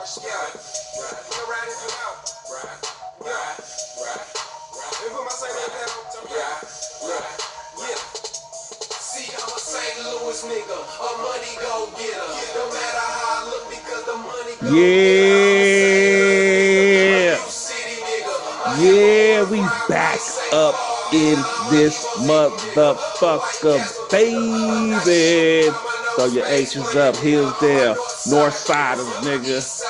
Yeah. Yeah, we back up in this motherfucker, baby. Throw your H's up, Hillsdale, North Siders, nigga.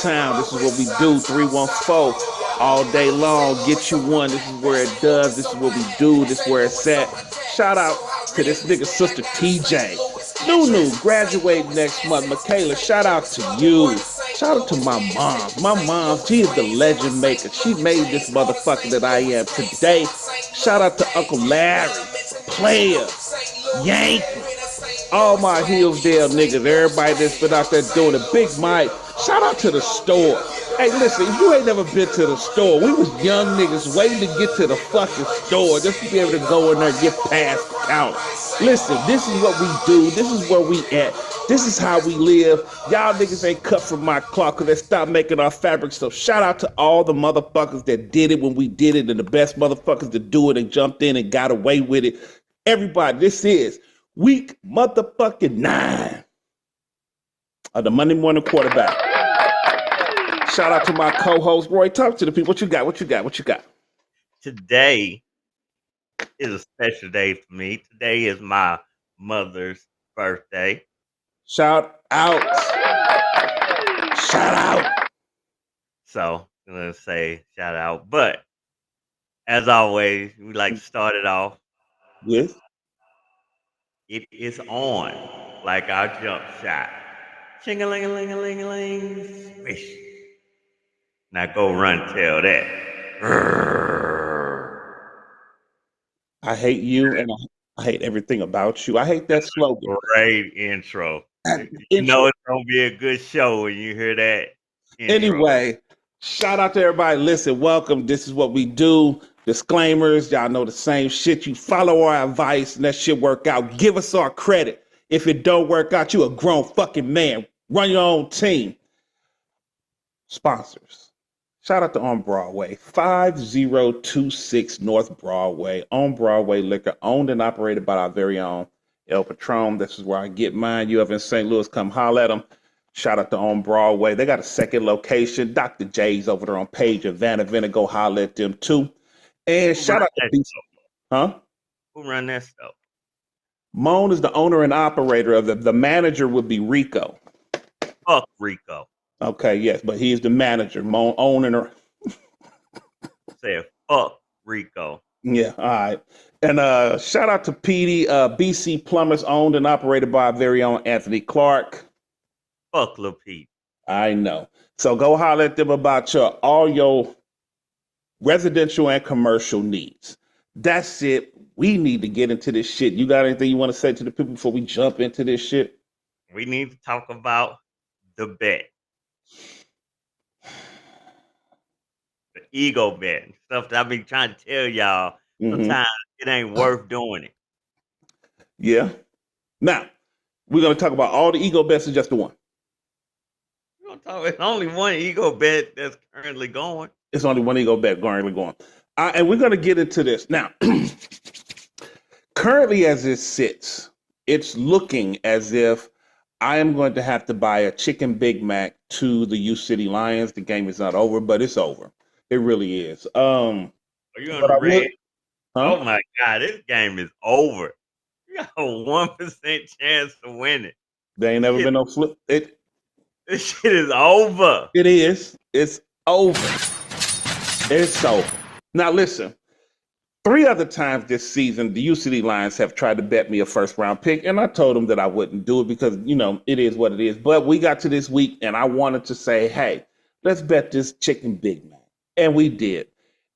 Town. This is what we do. 314 all day long. Get you one. This is where it does. This is what we do. This is where it's at. Shout out to this nigga sister TJ. Nunu graduating next month. Michaela, shout out to you. Shout out to my mom. My mom, she is the legend maker. She made this motherfucker that I am today. Shout out to Uncle Larry, Player, Yankee, all my Hillsdale niggas, everybody that's been out there doing it. Big Mike, shout out to the store. Hey, listen, if you ain't never been to the store, we was young niggas waiting to get to the fucking store just to be able to go in there and get past the counter. Listen, this is what we do. This is where we at. This is how we live. Y'all niggas ain't cut from my cloth because they stopped making our fabric. So shout out to all the motherfuckers that did it when we did it and the best motherfuckers to do it and jumped in and got away with it. Everybody, this is week motherfucking 9 of the Monday Morning Quarterback. Shout out to my co-host, Roy. Talk to the people. What you got? What you got? What you got? Today is a special day for me. Today is my mother's birthday. Shout out. Shout out. So I'm going to say shout out. But as always, we like to start it off with it is on like our jump shot. Ching-a-ling-a-ling-a-ling-a-ling. Swish. Now go run tell that. I hate you and I hate everything about you. I hate that slogan. Great intro. You know it's going to be a good show when you hear that intro. Anyway, shout out to everybody. Listen, welcome. This is what we do. Disclaimers. Y'all know the same shit. You follow our advice and that shit work out. Give us our credit. If it don't work out, you a grown fucking man. Run your own team. Sponsors. Shout out to On Broadway, 5026 North Broadway. On Broadway Liquor, owned and operated by our very own El Patron. This is where I get mine. You ever in St. Louis, come holler at them. Shout out to On Broadway. They got a second location. Dr. J's over there on Page and Vanna. Go holler at them too. And shout out to Huh? Who run that stuff? Moan is the owner and operator of the manager would be Rico. Fuck Rico. Okay, yes, but he's the manager. Moan owner. Say fuck Rico. Yeah, all right. And shout out to PD, BC Plumbers, owned and operated by our very own Anthony Clark. Fuck Lil Pete. I know. So go holler at them about all your residential and commercial needs. That's it. We need to get into this shit. You got anything you want to say to the people before we jump into this shit? We need to talk about the bet. The ego bet. Stuff that I've been trying to tell y'all. Sometimes it ain't worth doing it. Yeah. Now, we're going to talk about all the ego bets or just the one? It's only one ego bet that's currently going. It's only one ego bet currently going. And we're going to get into this. Now, currently as it sits, it's looking as if I am going to have to buy a chicken Big Mac to the U City Lions. The game is not over, but it's over. It really is. Are you on the red? Huh? Oh my God, this game is over. You got a 1% chance to win it. There ain't never been no flip. This shit is over. It is. It's over. It's over. Now listen, 3 other times this season, the U City Lions have tried to bet me a first-round pick, and I told them that I wouldn't do it because, it is what it is. But we got to this week, and I wanted to say, hey, let's bet this chicken Big Mac. And we did.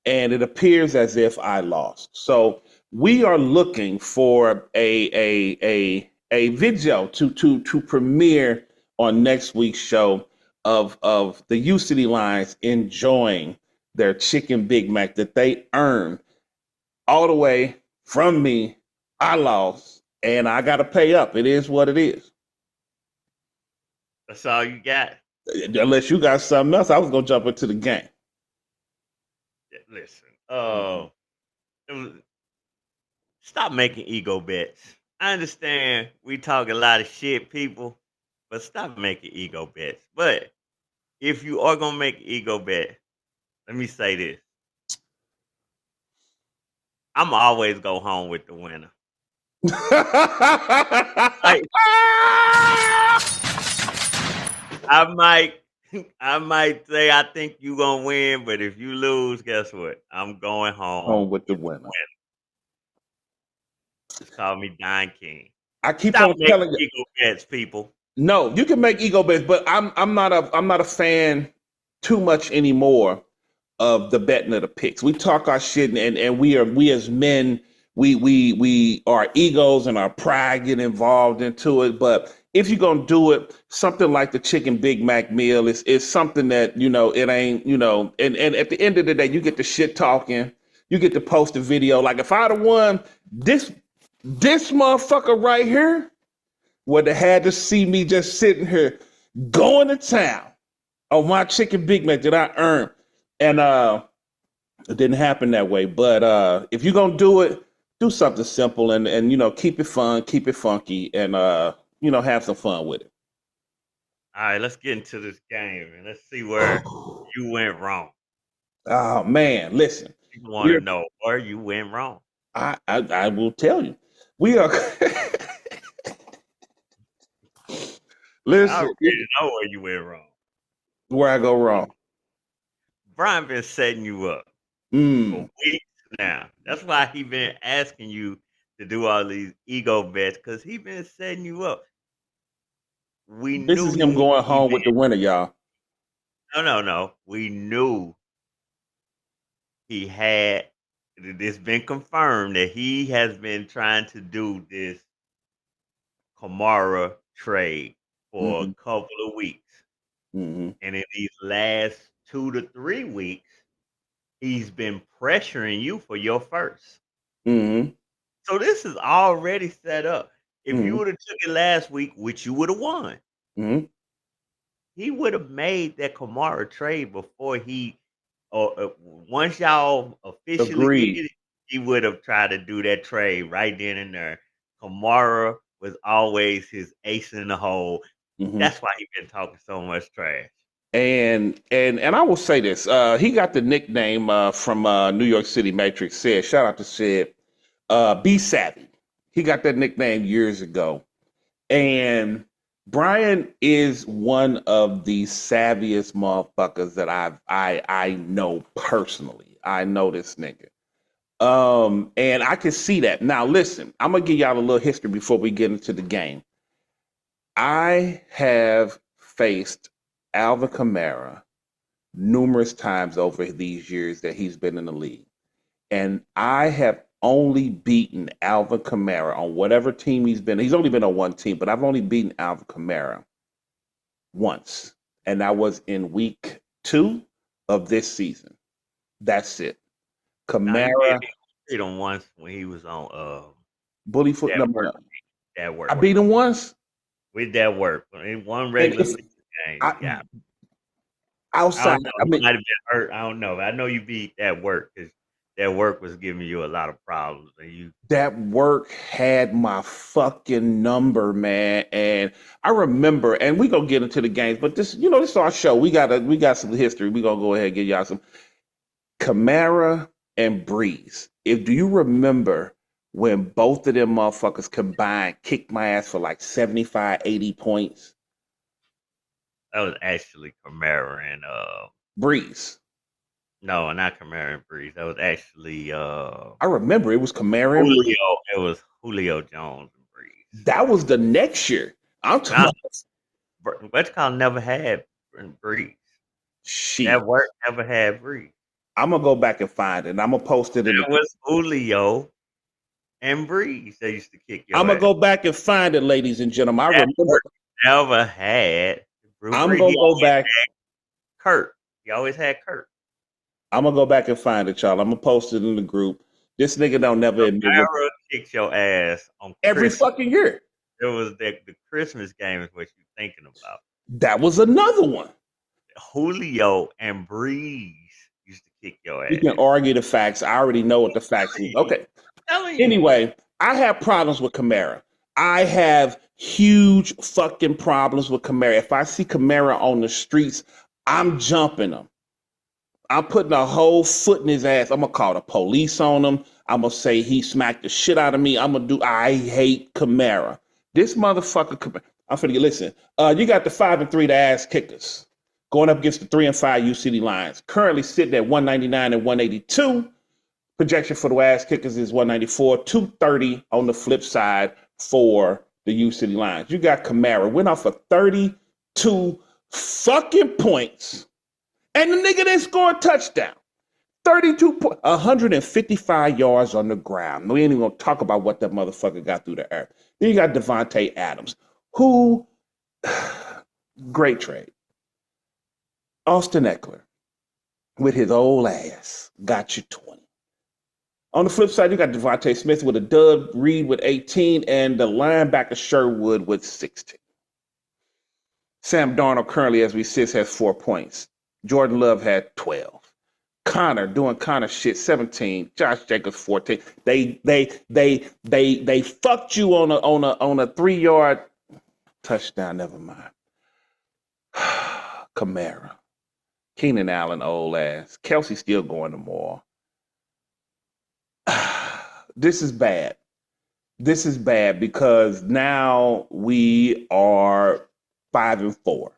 And it appears as if I lost. So we are looking for a video to premiere on next week's show of the U City Lions enjoying their chicken Big Mac that they earned all the way from me. I lost, and I got to pay up. It is what it is. That's all you got. Unless you got something else, I was gonna jump into the game. Listen, stop making ego bets. I understand we talk a lot of shit, people, but stop making ego bets. But if you are gonna make an ego bet, let me say this: I'm always go home with the winner. Like I might, I might say I think you gonna win, but if you lose, guess what? I'm going home Home with the with the winner. winner. Just call me Don King. I keep Stop on making telling you. ego bets, people. No, you can make ego bets, but I'm not a fan too much anymore of the betting of the picks. We talk our shit, and we as men, we our egos and our pride get involved into it. But if you're gonna do it, something like the chicken Big Mac meal is something that it ain't and at the end of the day, you get the shit talking, you get to post a video. Like if I'd have won this motherfucker right here would have had to see me just sitting here going to town on my chicken Big Mac that I earned. And it didn't happen that way. But if you're gonna do it, do something simple and keep it fun, keep it funky, and have some fun with it. All right, let's get into this game and let's see where you went wrong. Oh man, listen, People want to we're know where you went wrong. I will tell you. We are I listen already know where you went wrong. where I go wrong. Brian been setting you up for Mm, weeks now. That's why he been asking you to do all these ego bets because he been setting you up. We this is knew him going he home with been the winner, y'all. no. We knew he had it's been confirmed that he has been trying to do this Kamara trade for a Hmm. couple of weeks. Hmm. And in these last 2 to 3 weeks, he's been pressuring you for your first. Hmm. So this is already set up. If you Hmm. would have took it last week, which you would have won, Hmm. he would have made that Kamara trade before he or once y'all officially did Agreed. it, he would have tried to do that trade right then and there. Kamara was always his ace in the hole. Hmm. That's why he been talking so much trash. And I will say this. He got the nickname from New York City Matrix. Said, shout out to Sid. Be savvy. He got that nickname years ago. And Brian is one of the savviest motherfuckers that I know personally. I know this nigga. And I can see that. Now listen, I'm gonna give y'all a little history before we get into the game. I have faced Alvin Kamara numerous times over these years that he's been in the league. And I have only beaten Alvin Kamara on whatever team he's been. He's only been on one team, but I've only beaten Alvin Kamara once. And that was in week 2 of this season. That's it. Now Kamara, you beat him once when he was on bully foot that number. work that I work. beat him once. With that work. In one And regular if season game, you I got I outside, don't know. I He mean, might have been hurt. I don't know. I know you beat that work because that work was giving you a lot of problems, and you that work had my fucking number, man. And I remember, and we gonna get into the games, but this is our show. We got some history. We gonna go ahead and give y'all some Kamara and Breeze. If do you remember when both of them motherfuckers combined kicked my ass for like 75, 80 points? that was actually Kamara and Breeze. no, not Kamara and Breeze. That was actually I remember it was Kamara and Breeze. Julio. It was Julio Jones and Breeze. That was the next year. I'm talking Now, about What's called never had Breeze. shit. That work never had Breeze. I'm gonna go back and find it. And I'm gonna post it in the It was Julio and Breeze. They used to kick I'm your gonna ass. go back and find it, ladies and gentlemen. I That remember. work never had Drew I'm Brees. He gonna go always back. had Kurt. He always had Kurt. I'm gonna go back and find it, y'all. I'm gonna post it in the group. This nigga don't never admit what Kamara kicked your ass on every Christmas. fucking year. It was the Christmas game is what you're thinking about. That was another one. Julio and Breeze used to kick your You ass. can argue the facts. I already know what the facts is. Okay. Telling you. Anyway, I have problems with Kamara. I have huge fucking problems with Kamara. If I see Kamara on the streets, I'm jumping him. I'm putting a whole foot in his ass. I'm gonna call the police on him. I'm gonna say he smacked the shit out of me. I hate Kamara. This motherfucker. I'm finna get listen. You got the 5-3 the ass kickers going up against the 3-5 U City Lions. Currently sitting at 199 and 182. Projection for the ass kickers is 194, 230 on the flip side for the U City Lions. You got Kamara went off for 32 fucking points. And the nigga that scored a touchdown. 32 points, 155 yards on the ground. We ain't even gonna talk about what that motherfucker got through the air. Then you got Devontae Adams, who great trade. Austin Eckler, with his old ass, got you 20. On the flip side, you got Devontae Smith with a dub, Reed with 18, and the linebacker Sherwood with 16. Sam Darnold currently, as we sit, has 4 points. Jordan Love had 12. Connor doing Connor shit, 17. Josh Jacobs, 14. They fucked you on a 3-yard touchdown. Never mind. Kamara, Keenan Allen, old ass. Kelsey still going tomorrow. This is bad. This is bad because now we are 5-4.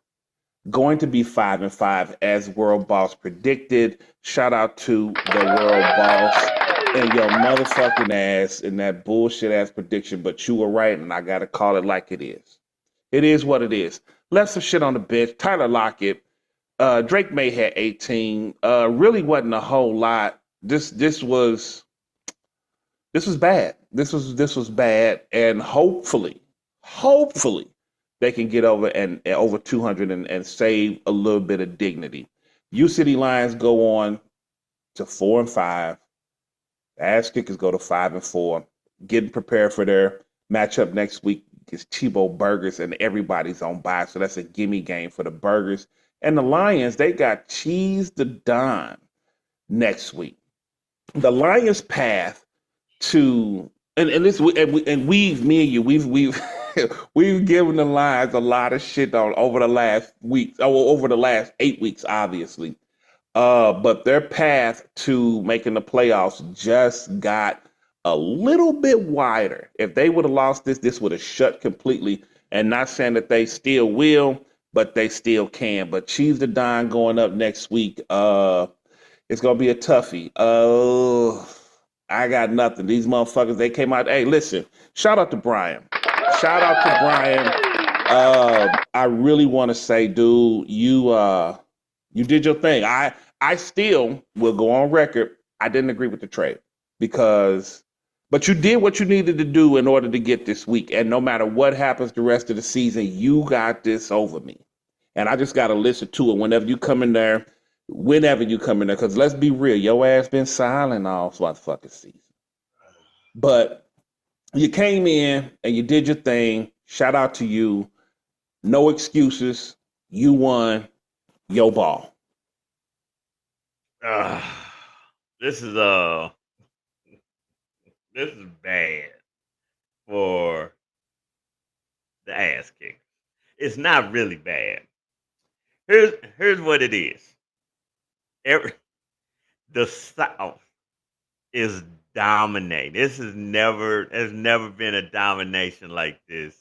Going to be 5-5 as World Boss predicted. Shout out to the World Boss and your motherfucking ass in that bullshit ass prediction, but you were right, and I gotta call it like it is. It is what it is. Left some shit on the bench. Tyler Lockett, Drake May had 18. Really wasn't a whole lot. This was bad. This was bad, and hopefully they can get over and over 200 and save a little bit of dignity. U City Lions go on to 4-5. The ass kickers go to 5-4. Getting prepared for their matchup next week is Tebow Burgers, and everybody's on bye, so that's a gimme game for the Burgers. And the Lions, they got Cheese the Don next week. The Lions' path to we've we've given the Lions a lot of shit over the last 8 weeks, obviously. But their path to making the playoffs just got a little bit wider. If they would have lost this would have shut completely. And not saying that they still will, but they still can. But Cheese the Don going up next week. It's gonna be a toughie. I got nothing. These motherfuckers, they came out. Hey, listen, shout out to Brian. Shout out to Brian. I really want to say, dude, you did your thing. I still will go on record. I didn't agree with the trade but you did what you needed to do in order to get this week. And no matter what happens the rest of the season, you got this over me. And I just got to listen to it whenever you come in there. Because let's be real, your ass been silent all motherfucking season. But you came in and you did your thing. Shout out to you. No excuses. You won your ball. This is bad for the ass kick. It's not really bad. Here's what it is. The South is dominating. There's never been a domination like this.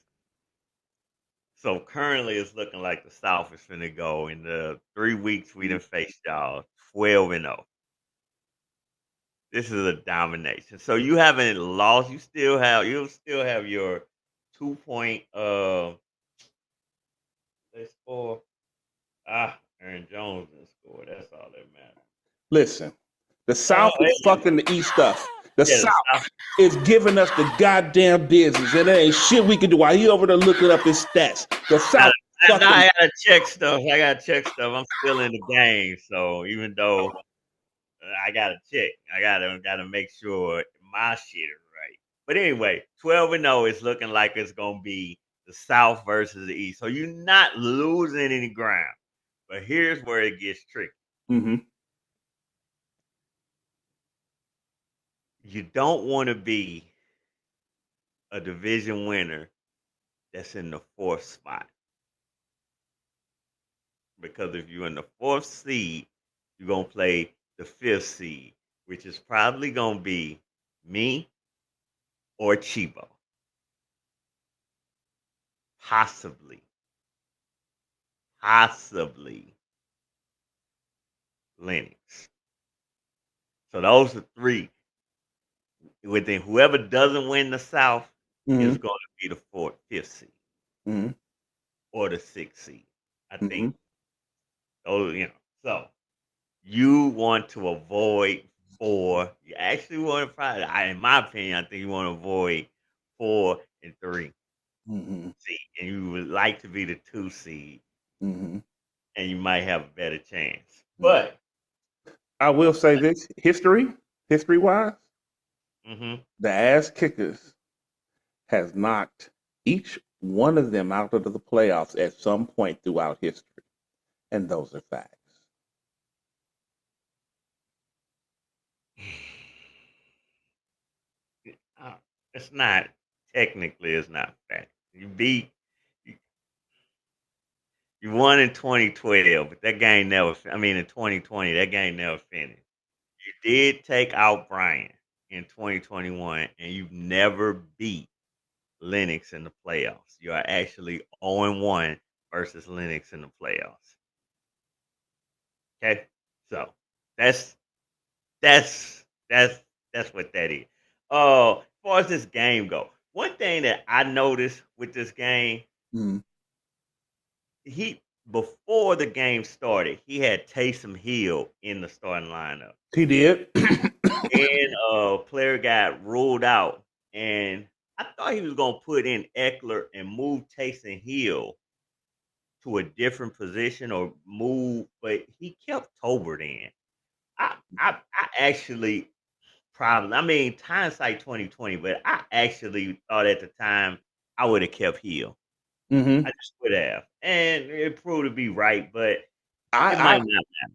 So currently it's looking like the South is finna go in the 3 weeks we done faced y'all 12-0. This is a domination. So you haven't lost. You'll still have your 2-point they score. Aaron Jones didn't score. That's all that matters. Listen, the South is fucking the East up. The South is giving us the goddamn business, and there ain't shit we can do while he over there looking up his stats. The South. I gotta check stuff. I'm still in the game, so even though I gotta check, I gotta make sure my shit is right. But anyway, 12-0 is looking like it's gonna be the South versus the East. So you're not losing any ground. But here's where it gets tricky. Mm-hmm. You don't want to be a division winner that's in the 4th spot. Because if you're in the 4th seed, you're going to play the 5th seed, which is probably going to be me or Chibo. Possibly Lennox. So those are 3. Within whoever doesn't win the South is going to be the 5th seed or the 6th seed. I think. Oh, so you want to avoid 4. You actually want to probably, in my opinion, I think you want to avoid 4 and 3 seed, and you would like to be the 2 seed, and you might have a better chance. But I will say this: history-wise, the ass kickers has knocked each one of them out of the playoffs at some point throughout history, and those are facts. It's not technically. It's not fact. You won in 2012, but that game never. I mean, in 2020, that game never finished. You did take out Brian in 2021, and you've never beat Lennox in the playoffs. You are actually 0-1 versus Lennox in the playoffs. Okay, so that's what that is. As far as this game go, one thing that I noticed with this game, he before the game started, he had Taysom Hill in the starting lineup. He did. And a player got ruled out, and I thought he was gonna put in Eckler and move Taysom Hill to a different position or move, but he kept Tolbert in. I actually probably, I mean, hindsight 2020, but I actually thought at the time I would have kept Hill. I just would have, and it proved to be right, but it might not matter.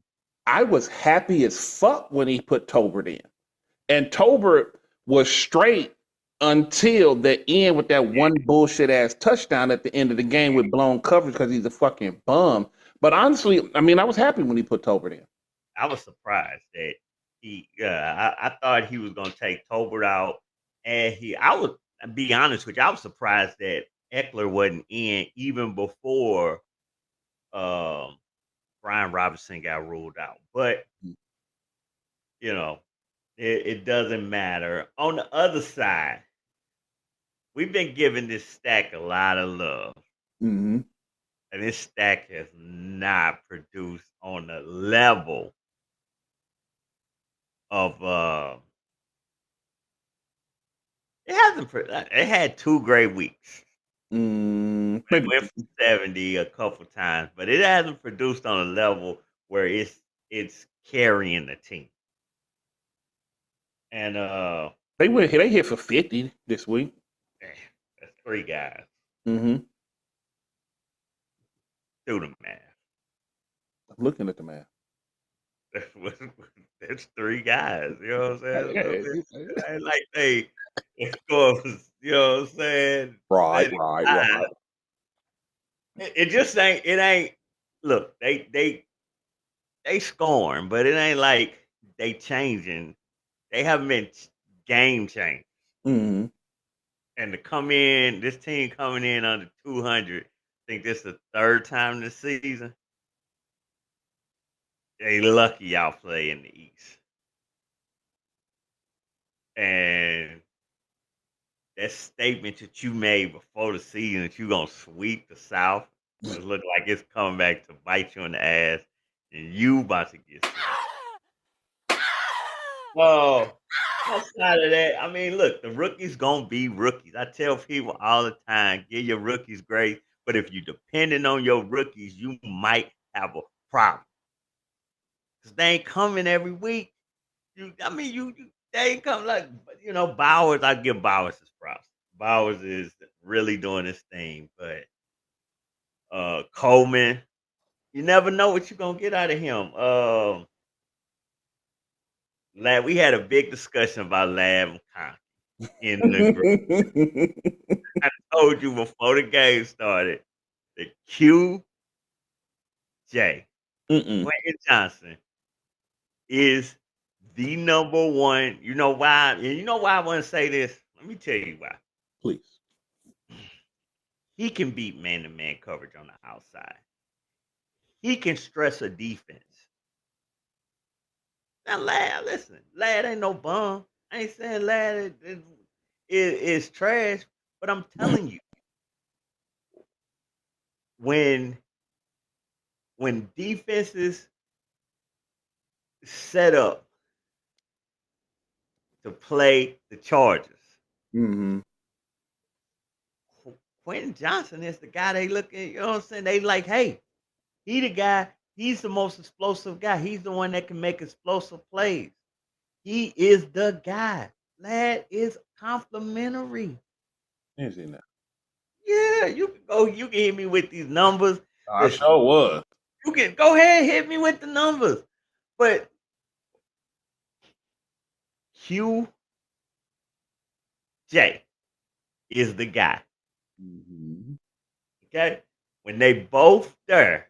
I was happy as fuck when he put Tolbert in, and Tolbert was straight until the end with that one bullshit ass touchdown at the end of the game with blown coverage because he's a fucking bum. But honestly, I mean, I was happy when he put Tolbert in. I was surprised that I thought he was going to take Tolbert out, and I would be honest with you, I was surprised that Eckler wasn't in even before Brian Robinson got ruled out. But it doesn't matter. On the other side, we've been giving this stack a lot of love. And this stack has not produced on the level of it hasn't. It had 2 great weeks. It went for 70 a couple times, but it hasn't produced on a level where it's carrying the team. And they hit for 50 this week. That's 3 guys. Do the math. I'm looking at the math. That's 3 guys. You know what I'm saying? It ain't like they scores. You know what I'm saying? Right. It just ain't. It ain't. Look, they scoring, but it ain't like they changing. They haven't been game changers. And to come in, this team coming in under 200, I think this is the 3rd time this season. They lucky y'all play in the East. And that statement that you made before the season that you're going to sweep the South, it look like it's coming back to bite you in the ass, and you about to get well, outside of that, I mean, look, the rookies gonna be rookies. I tell people all the time, give your rookies grace, but if you're depending on your rookies, you might have a problem. Because they ain't coming every week. They ain't coming like, Bowers, I give Bowers his props. Bowers is really doing his thing. But Coleman, you never know what you're gonna get out of him. Lad, we had a big discussion about Lab and Conky in the group. I told you before the game started that QJ, Quentin Johnson, is the number one. You know why? And you know why I want to say this? Let me tell you why. Please. He can beat man-to-man coverage on the outside. He can stress a defense. Now, Lad, listen, Lad ain't no bum. I ain't saying Lad is trash, but I'm telling you, when defenses set up to play the Chargers, Mm-hmm. Quentin Johnson is the guy they look at. You know what I'm saying? They like, hey, he the guy. He's the most explosive guy. He's the one that can make explosive plays. He is the guy. Lad is complimentary. Ain't seen that. Yeah, you can go. You can hit me with these numbers. I Listen, sure was. you can go ahead and hit me with the numbers. But QJ is the guy. Mm-hmm. Okay? When they both there,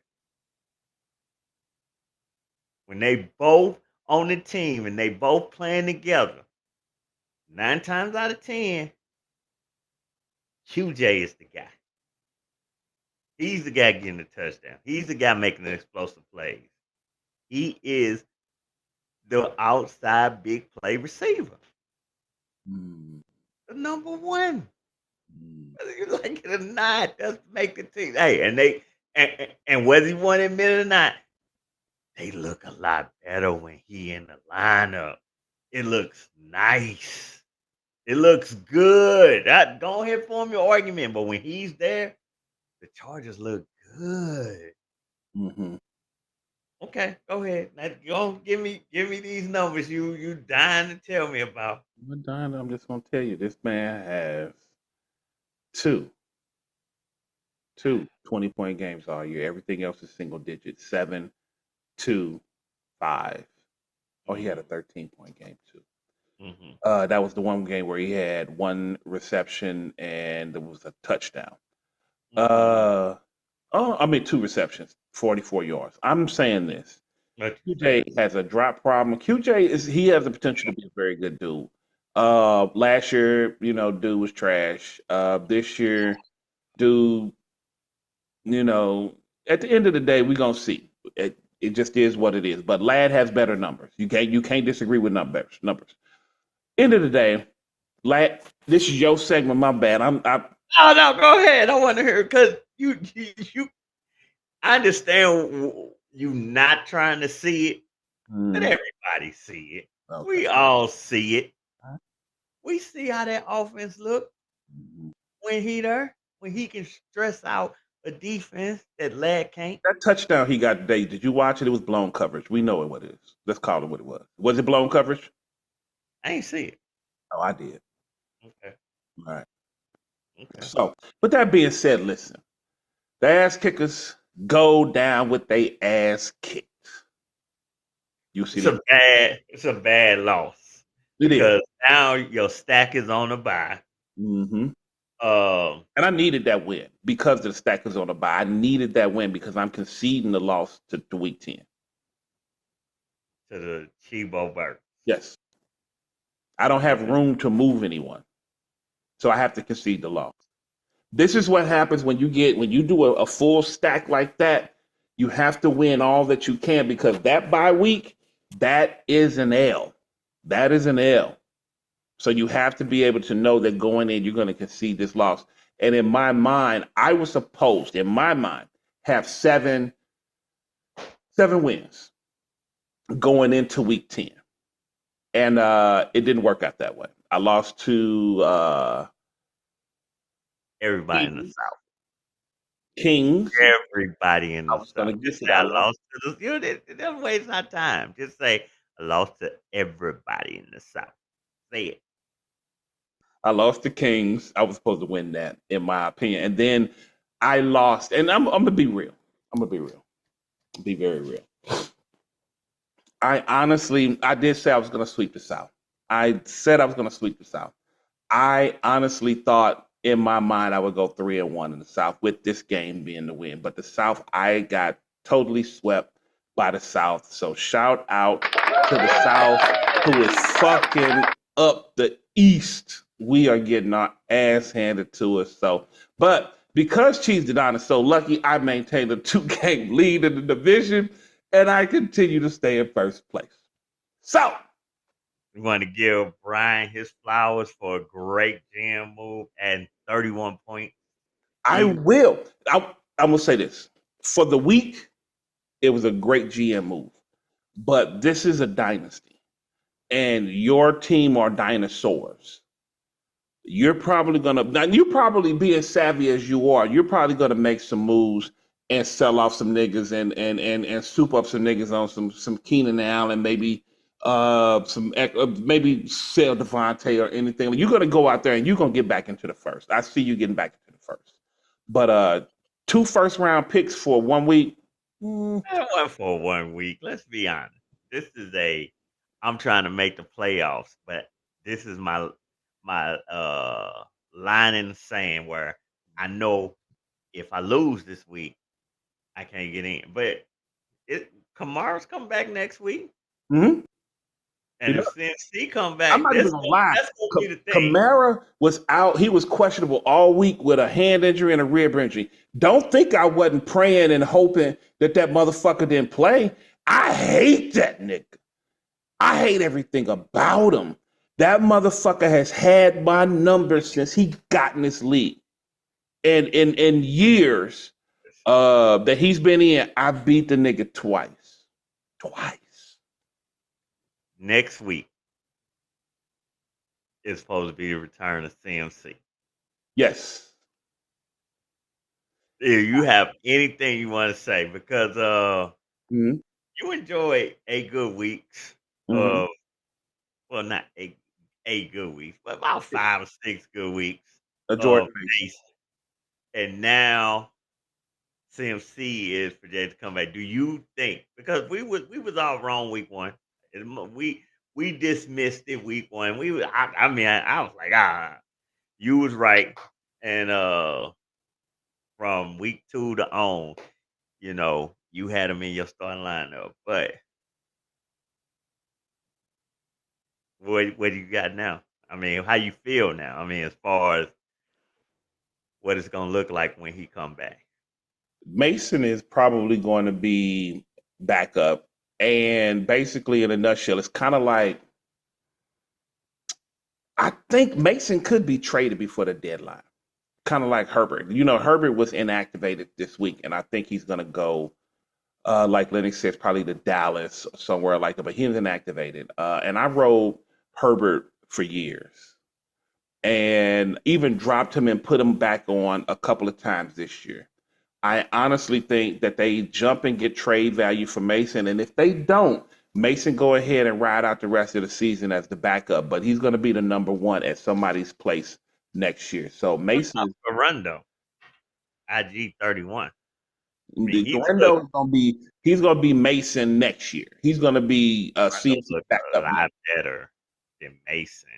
when they both on the team and they both playing together, 9 times out of 10, QJ is the guy. He's the guy getting the touchdown. He's the guy making the explosive plays. He is the outside big play receiver. Mm-hmm. The number one. Whether you like it or not, that's make the team. Hey, and whether you want to admit it or not, they look a lot better when he in the lineup. It looks nice. It looks good. Go ahead, form your argument. But when he's there, the Chargers look good. Mm-hmm. Okay, go ahead. Now, go give me these numbers you dying to tell me about. I'm just gonna tell you, this man has two 20-point games all year. Everything else is single digits. 7, 2, 5. Oh, he had a 13-point game too. Mm-hmm. That was the one game where he had one reception and there was a touchdown. Mm-hmm. I mean 2 receptions, 44 yards. I'm saying this. QJ has a drop problem. He has the potential to be a very good dude. Last year, dude was trash. This year, dude, at the end of the day, we're gonna see. It just is what it is. But Lad has better numbers. You can't disagree with numbers. End of the day, Lad, this is your segment. My bad. Oh no, go ahead. I want to hear because you. I understand you not trying to see it, but everybody see it. Okay. We all see it. We see how that offense look when he there, when he can stress out a defense that Lad can't. That touchdown he got today, did you watch it? It was blown coverage. We know what it is. Let's call it what it was. Was it blown coverage? I ain't see it. Oh, I did. Okay. All right. Okay. So, with that being said, listen, the ass kickers go down with they ass kicked. You see it's a bad loss. It because is. now your stack is on a bye. Mm-hmm. And I needed that win because the stack is on a bye. I needed that win because I'm conceding the loss to week 10. To the Chibo Burke. Yes. I don't have room to move anyone. So I have to concede the loss. This is what happens when you do a full stack like that. You have to win all that you can because that bye week, that is an L. That is an L. So you have to be able to know that going in, you're going to concede this loss. And in my mind, I was supposed, have seven wins going into week 10. And it didn't work out that way. I lost to everybody in the South. Kings. Everybody in the South. Just say I lost to the. You don't waste our time. Just say I lost to everybody in the South. Say it. I lost the Kings. I was supposed to win that, in my opinion. And then I lost, and I'm gonna be real. I'm gonna be real. Be very real. I did say I was gonna sweep the South. I said I was gonna sweep the South. I honestly thought in my mind I would go 3-1 in the South with this game being the win. But the South, I got totally swept by the South. So shout out to the South who is fucking up the East. We are getting our ass handed to us. So, but because Chiefs did not is so lucky, I maintained a 2-game lead in the division, and I continue to stay in first place. So We want to give Brian his flowers for a great GM move and 31 points. I will. I'm gonna say this for the week. It was a great GM move, but this is a dynasty, and your team are dinosaurs. You're probably gonna now. You probably being savvy as you are. You're probably gonna make some moves and sell off some niggas and soup up some niggas on some Keenan Allen, maybe maybe sell Devontae or anything. You're gonna go out there and you're gonna get back into the first. I see you getting back into the first. But 2 first-round picks for 1 week. That wasn't for 1 week. Let's be honest. This is I'm trying to make the playoffs, but this is my line in the sand where I know if I lose this week, I can't get in. But Kamara's come back next week. Mm-hmm. And if CMC come back, I'm not even gonna lie. That's gonna be the thing. Kamara was out. He was questionable all week with a hand injury and a rib injury. Don't think I wasn't praying and hoping that motherfucker didn't play. I hate that nigga. I hate everything about him. That motherfucker has had my number since he got in this league. And in years that he's been in, I beat the nigga twice. Next week is supposed to be the return of CMC. Yes. If you have anything you want to say, because you enjoyed 8 good weeks. Well, not eight good weeks, but about 5 or 6 good weeks. And now CMC is projected to come back. Do you think, because we was all wrong week 1. We dismissed it week 1. I was like, you was right. And from week 2 to on, you had him in your starting lineup. But what do you got now? I mean, how you feel now? I mean, as far as what it's gonna look like when he come back. Mason is probably going to be back up. And basically, in a nutshell, it's kind of like I think Mason could be traded before the deadline. Kind of like Herbert. Herbert was inactivated this week, and I think he's going to go, like Lennox says, probably to Dallas or somewhere like that. But he was inactivated. And I rode Herbert for years and even dropped him and put him back on a couple of times this year. I honestly think that they jump and get trade value for Mason. And if they don't, Mason go ahead and ride out the rest of the season as the backup. But he's going to be the number 1 at somebody's place next year. So Mason. Rondo, IG 31. Rondo he's going to be Mason next year. He's going to be CMC backup. A lot better than Mason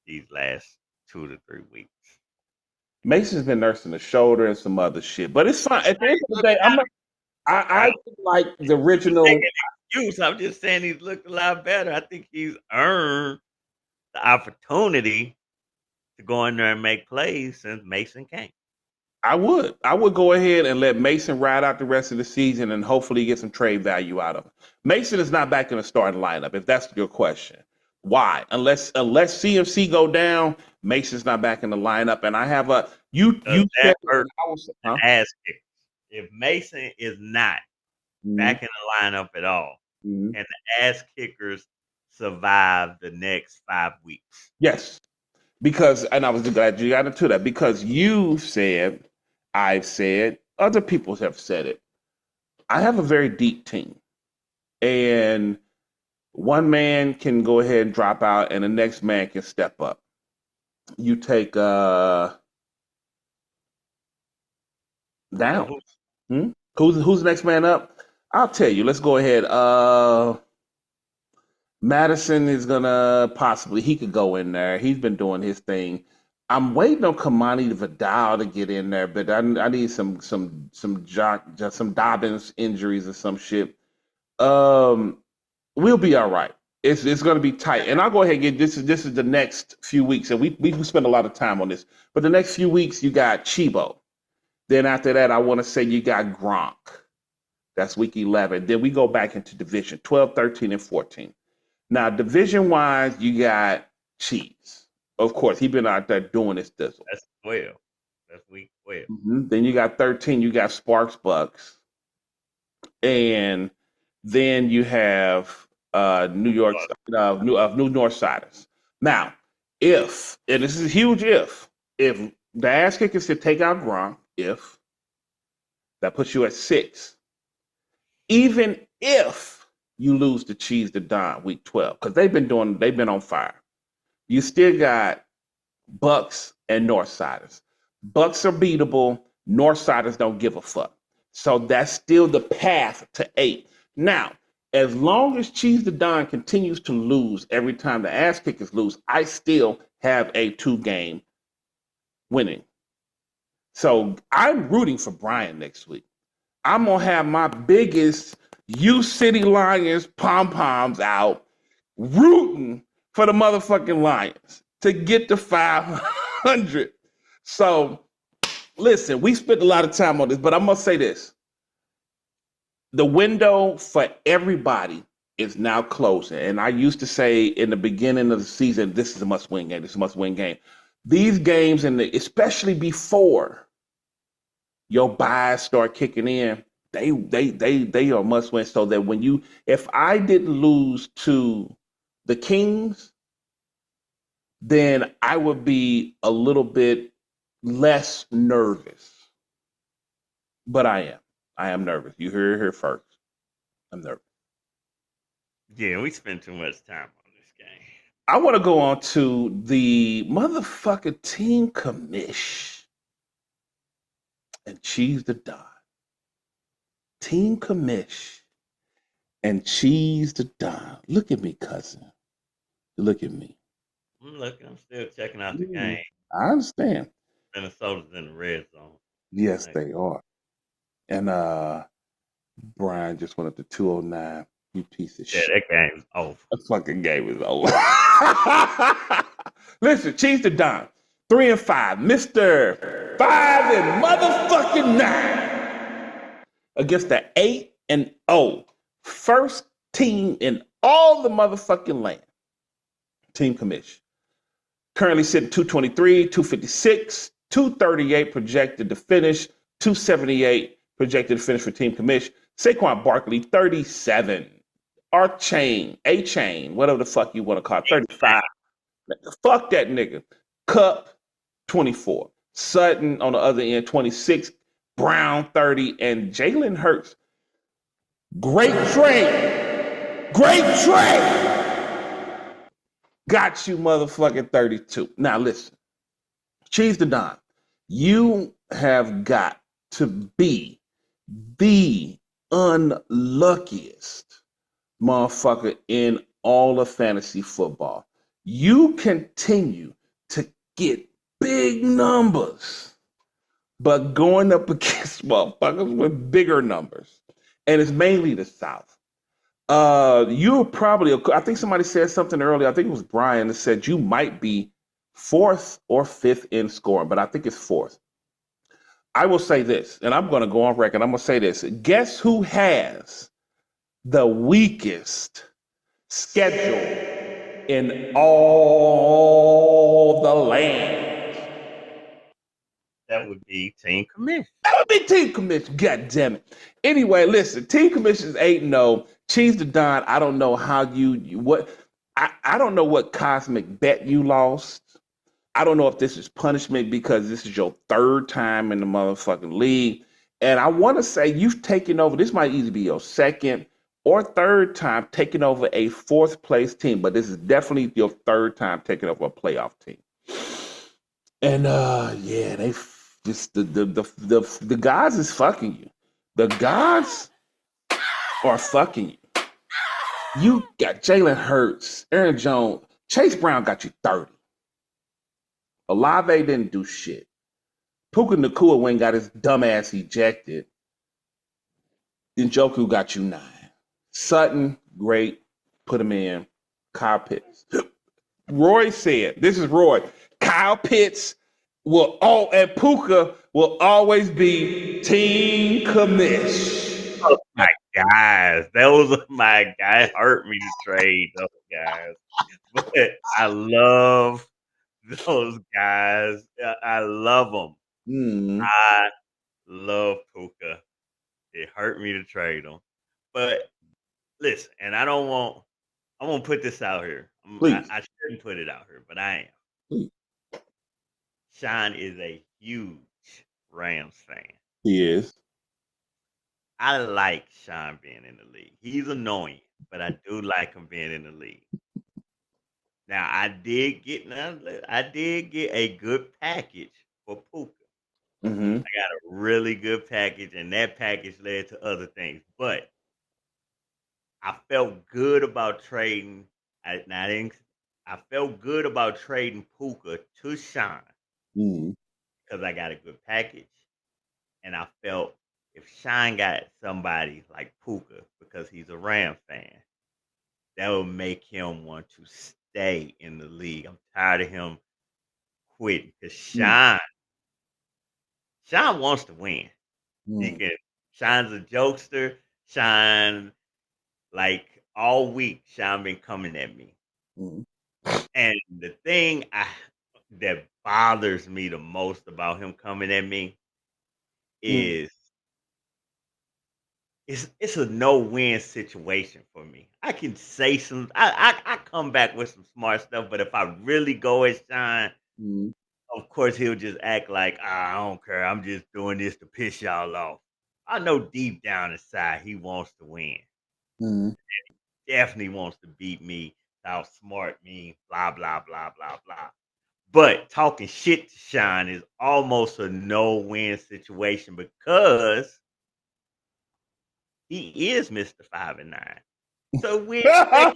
these last 2 to 3 weeks. Mason's been nursing the shoulder and some other shit, but it's fine. At the end of the day, I like the original. I'm just saying he's looked a lot better. I think he's earned the opportunity to go in there and make plays since Mason came. I would go ahead and let Mason ride out the rest of the season and hopefully get some trade value out of him. Mason is not back in the starting lineup, if that's your question. Why? Unless CMC go down, Mason's not back in the lineup. And I have ass kick. If Mason is not back in the lineup at all, and the ass kickers survive the next 5 weeks. Yes. Because, and I was glad you got into that, because you said, I've said, other people have said it. I have a very deep team. And one man can go ahead and drop out and the next man can step up. You take down. Who? Hmm? Who's the next man up? I'll tell you. Let's go ahead. Madison is gonna possibly he could go in there. He's been doing his thing. I'm waiting on Kamani Vidal to get in there, but I need some Dobbins injuries or some shit. Um, we'll be all right. It's going to be tight, and I'll go ahead and get this is the next few weeks, and we spend a lot of time on this. But the next few weeks, you got Chibo. Then after that, I want to say you got Gronk. That's week 11. Then we go back into division 12, 13, and 14. Now, division wise, you got Chiefs. Of course, he been out there doing his thizzle. That's 12. That's week 12. Then you got 13, you got Sparks Bucks. And then you have New York, New Northsiders. Now, if, and this is a huge if the ass kickers to take out Gronk, if that puts you at 6, even if you lose the Cheese to Don week 12, because they've been on fire. You still got Bucks and Northsiders. Bucks are beatable. Northsiders don't give a fuck. So that's still the path to 8. Now, as long as Cheese the Don continues to lose every time the ass kickers lose, I still have a 2-game winning. So I'm rooting for Brian next week. I'm going to have my biggest U City Lions pom-poms out rooting for the motherfucking Lions to get to 500. So, listen, we spent a lot of time on this, but I must say this. The window for everybody is now closing. And I used to say in the beginning of the season, this is a must-win game. This is a must-win game. These games, especially before your buys start kicking in, they are must win. So that if I didn't lose to the Kings, then I would be a little bit less nervous. But I am nervous. You heard it here first. I'm nervous. Yeah, we spend too much time on this game. I want to go on to the motherfucking team commish and Cheese the Don. Team commish and Cheese the Don. Look at me, cousin. Look at me. I'm looking. I'm still checking out the game. I understand. Minnesota's in the red zone. Yes, they are. And Brian just went up to 209. You piece of shit. Yeah, that game's over. That fucking game is over. Listen, Cheese the Don. 3-5. Mr. 5 and motherfucking 9. Against the 8-0. First team in all the motherfucking land. Team commish. Currently sitting 223, 256, 238 projected to finish, 278 projected to finish for team commish. Saquon Barkley, 37. A-Chain, whatever the fuck you want to call it, 35. Fuck that nigga. Cup, 24. Sutton on the other end, 26. Brown, 30. And Jalen Hurts. Great trade. Got you motherfucking 32. Now listen. Cheese the Don. You have got to be the unluckiest motherfucker in all of fantasy football. You continue to get big numbers, but going up against motherfuckers with bigger numbers. And it's mainly the South. You're probably, I think somebody said something earlier, I think it was Brian, that said you might be 4th or 5th in scoring, but I think it's 4th. I will say this, and I'm going to go on record. I'm going to say this. Guess who has the weakest schedule in all the land? That would be team commish. That would be team commission. God damn it. Anyway, listen, team commission is 8-0. Cheese the Don, I don't know how I don't know what cosmic bet you lost. I don't know if this is punishment because this is your 3rd time in the motherfucking league. And I want to say you've taken over, this might either be your 2nd or 3rd time taking over a 4th place team, but this is definitely your 3rd time taking over a playoff team. And yeah, just the gods is fucking you. The gods are fucking you. You got Jalen Hurts, Aaron Jones, Chase Brown got you 30. Olave didn't do shit. Puka Nakua went and got his dumbass ejected. Njoku got you 9. Sutton, great. Put him in. Kyle Pitts. Roy said, this is Roy, Kyle Pitts and Puka will always be team commish. Oh my guys, those are my guys. Hurt me to trade those guys, but I love those guys. I love them. I love Puka. It hurt me to trade him, but listen, and I don't want. I won't put this out here. Please. I shouldn't put it out here, but I am. Please. Sean is a huge Rams fan. He is. I like Sean being in the league. He's annoying, but I do like him being in the league. Now I did get a good package for Puka. Mm-hmm. I got a really good package, and that package led to other things. But I felt good about trading. I felt good about trading Puka to Sean because I got a good package, and I felt if Sean got somebody like Puka because he's a Ram fan, that would make him want to stay in the league. I'm tired of him quitting because Sean wants to win. Sean's a jokester. Sean, like all week, Sean been coming at me. And the thing that bothers me the most about him coming at me is it's a no-win situation for me. I can say I come back with some smart stuff, but if I really go at Sean, of course he'll just act like I don't care. I'm just doing this to piss y'all off. I know deep down inside he wants to win. He definitely wants to beat me, outsmart me, blah blah blah blah blah. But talking shit to Sean is almost a no-win situation because he is Mr. 5 and 9. So we oh,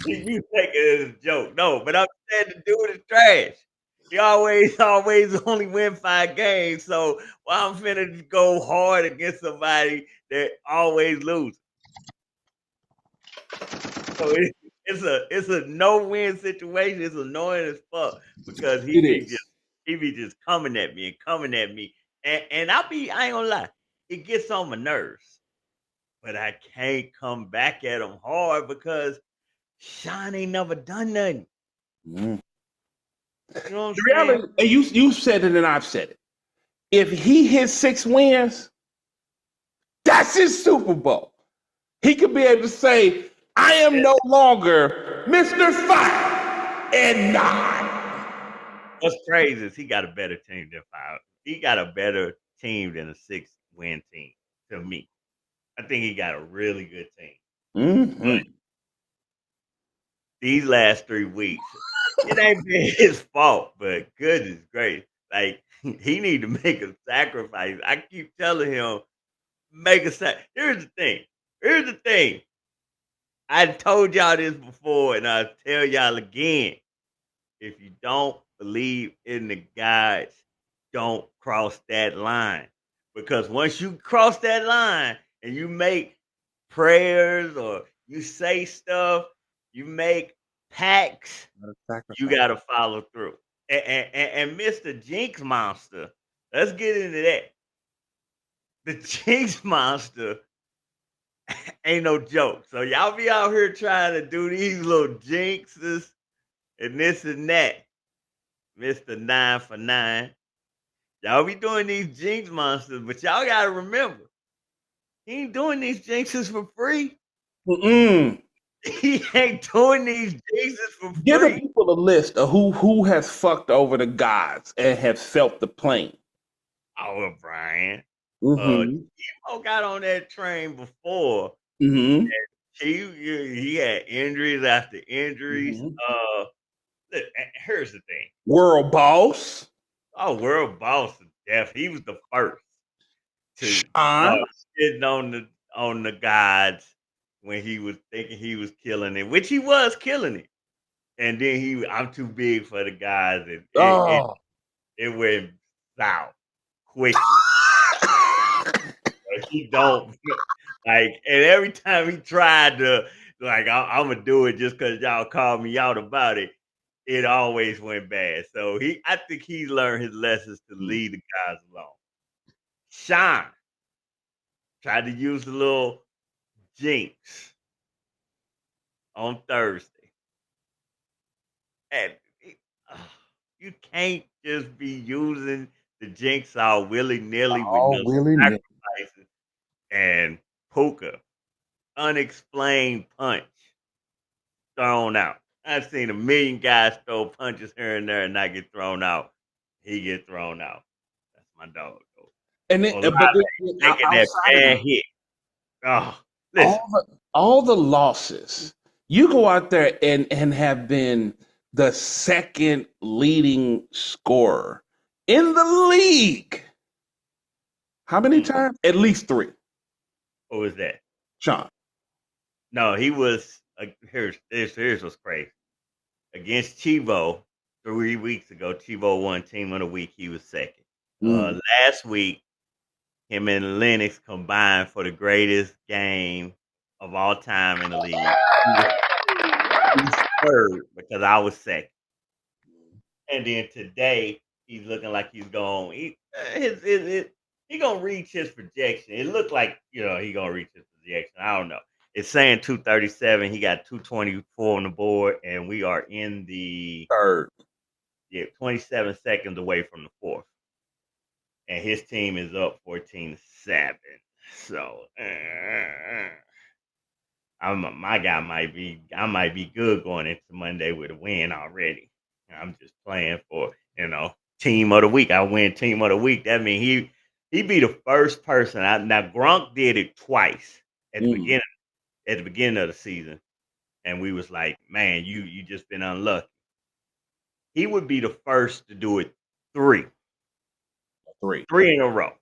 you take it as a joke. No, but I'm saying the dude is trash. He always only win 5 games. So why I'm finna go hard against somebody that always loses? So it's a no-win situation. It's annoying as fuck because he be just coming at me and coming at me. And I ain't gonna lie, it gets on my nerves. But I can't come back at him hard because Sean ain't never done nothing. You know what I'm saying? And you said it and I've said it. If he hits 6 wins, that's his Super Bowl. He could be able to say, I am no longer Mr. 5 and 9. What's crazy is he got a better team than 5. He got a better team than a 6-win team to me. I think he got a really good team. But these last 3 weeks, it ain't been his fault, but goodness gracious. Like, he need to make a sacrifice. I keep telling him, make a sacrifice. Here's the thing. I told y'all this before, and I'll tell y'all again. If you don't believe in the gods, don't cross that line. Because once you cross that line and you make prayers or you say stuff, you make pacts, you got to follow through. And Mr. Jinx Monster, let's get into that. The Jinx Monster ain't no joke. So y'all be out here trying to do these little jinxes and this and that. Mr. 9 for 9. Y'all be doing these Jinx Monsters, but y'all got to remember, he ain't doing these jinxes for free. He ain't doing these jinxes for free. Give the people a list of who has fucked over the gods and have felt the pain. Oh, Brian. Emo got on that train before. And he had injuries after injuries. Here's the thing. World boss. Oh, world boss of death. He was the first to Sean. start shitting on the gods when he was thinking he was killing it, which he was killing it. And then I'm too big for the guys, and Oh. it went south quickly. Like, he don't like, and every time he tried to like, I'm gonna do it just because y'all called me out about it, it always went bad. So I think he learned his lessons to leave the guys alone. Sean tried to use the little jinx on Thursday, and you can't just be using the jinx all willy nilly with All no willy-nilly. sacrifices. And Puka, unexplained punch thrown out. I've seen a million guys throw punches here and there and not get thrown out. He get thrown out. That's my dog. Though. And then, Olave but then taking that outside of bad it, hit. Oh, listen. all the losses, you go out there and have been the second leading scorer in the league. How many times? At least 3. What was that? Sean. No, he was. Here's what's crazy. Against Chivo 3 weeks ago, Chivo won Team of the Week. He was second. Last week, him and Lennox combined for the greatest game of all time in the league. He was third because I was second. And then today, he's looking like he's going. He gonna reach his projection. It looked like he gonna reach his projection. I don't know. It's saying 237. He got 224 on the board, and we are in the third. Yeah, 27 seconds away from the fourth. And his team is up 14-7. So my guy I might be good going into Monday with a win already. I'm just playing for, team of the week. I win team of the week. That means he be the first person. Now Gronk did it twice at the beginning of the season, and we was like, man, you just been unlucky. He would be the first to do it 3 in a row.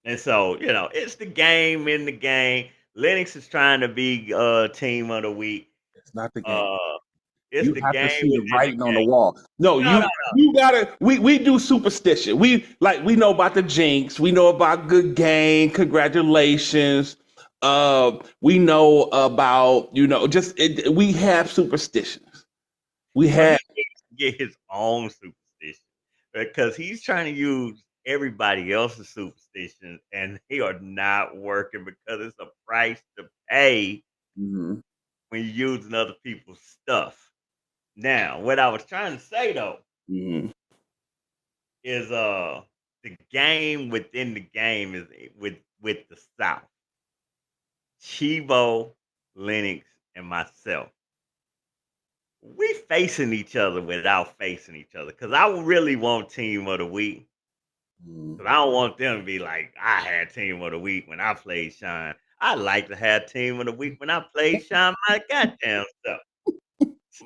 And so, it's the game in the game. Lennox is trying to be team of the week. It's not the game. It's You the have game to see the writing the on the wall. No, you gotta. We do superstition. We know about the jinx. We know about good game. Congratulations. We know about we have superstitions. We have He needs to get his own superstition because he's trying to use everybody else's superstitions, and they are not working because it's a price to pay when you're using other people's stuff. Now, what I was trying to say though is the game within the game is with the South. Chivo, Lennox, and myself. We facing each other without facing each other because I really want team of the week. Because I don't want them to be like, I had team of the week when I played Sean. I like to have team of the week when I played Sean my goddamn stuff.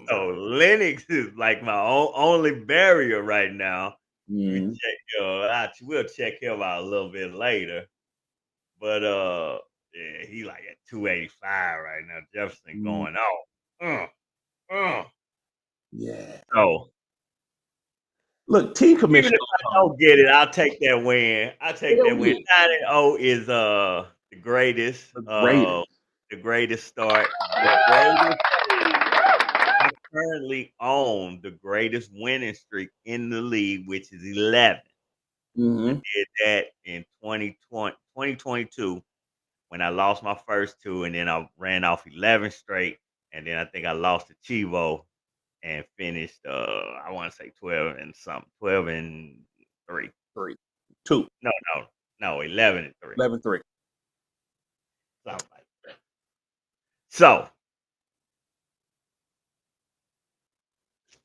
So Lennox is like my only barrier right now. We'll check him out a little bit later. But yeah, he like at 285 right now. Jefferson going off. Yeah. So look, team commissioner. Even if I don't get it, I'll take that win. I'll take that win. 9-0 is the greatest. The greatest start. I currently own the greatest winning streak in the league, which is 11. I did that in 2022 when I lost my first 2, and then I ran off 11 straight, and then I think I lost to Chivo and finished I want to say 12 and 3. 2. No, 11 and 3. 11-3. Something like that. So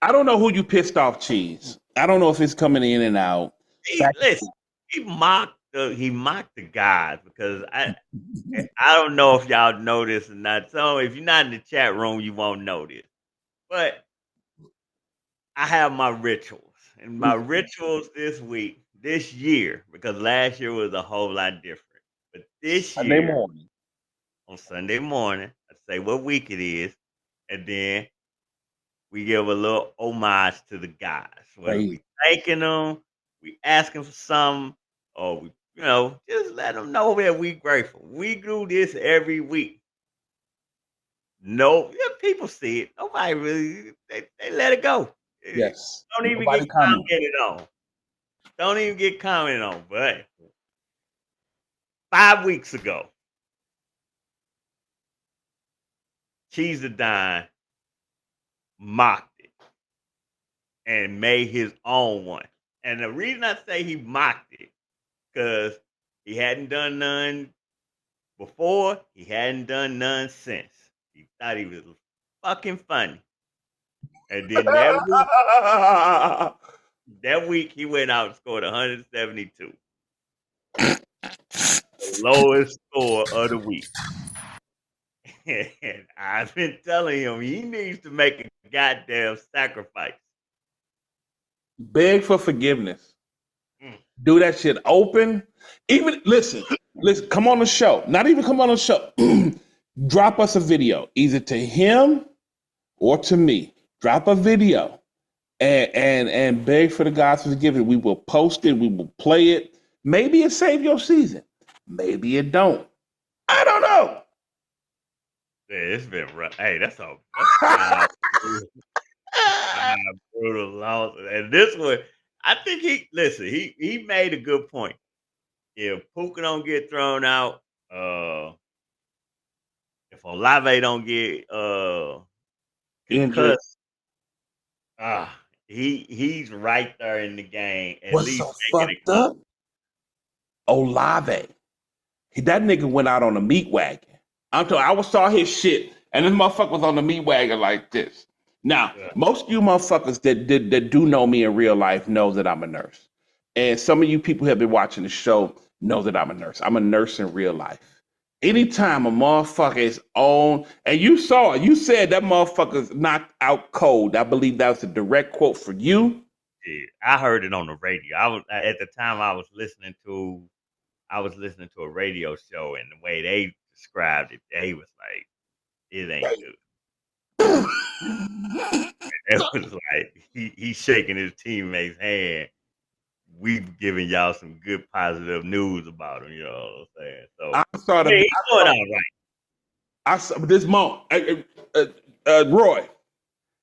I don't know who you pissed off, Cheese. I don't know if it's coming in and out. He mocked the guys because I don't know if y'all know this or not. So if you're not in the chat room, you won't know this. But I have my rituals, and my rituals this year, because last year was a whole lot different. But this Sunday year, morning. on Sunday morning, I say what week it is, and then we give a little homage to the guys. Whether Crazy. we thanking them, we asking for something, or we, just let them know that we grateful. We do this every week. No, yeah, people see it. Nobody really, they let it go. Yes. Don't even Nobody get comment. commented on. Don't even get commented on. But 5 weeks ago, Cheese the Dime mocked it and made his own one. And the reason I say he mocked it, because he hadn't done none before, he hadn't done none since. He thought he was fucking funny. And then that week he went out and scored 172. The lowest score of the week. And I've been telling him he needs to make a goddamn sacrifice. Beg for forgiveness. Mm. Do that shit open. Even listen, come on the show. Not even come on the show. Drop us a video, either to him or to me. Drop a video and beg for the God's forgiveness. We will post it, we will play it. Maybe it saved your season. Maybe it don't. I don't know. Yeah, it's been rough. Hey, that's brutal loss. And this one, I think he made a good point. If Puka don't get thrown out, if Olave don't get Injured. concussed, he's right there in the game, at What's least so making it fucked up? Olave. That nigga went out on a meat wagon. I saw his shit, and this motherfucker was on the meat wagon like this. Now, most of you motherfuckers that do know me in real life know that I'm a nurse. And some of you people who have been watching the show know that I'm a nurse. I'm a nurse in real life. Anytime a motherfucker is on, and you saw it, you said that motherfucker's knocked out cold. I believe that was a direct quote for you. Yeah, I heard it on the radio. At the time I was listening to a radio show, and the way they described it, they was like, it ain't good. It was like he's shaking his teammate's hand. We've given y'all some good positive news about him, you know what I'm saying? So I saw the. he's doing all right. I saw this month, Roy.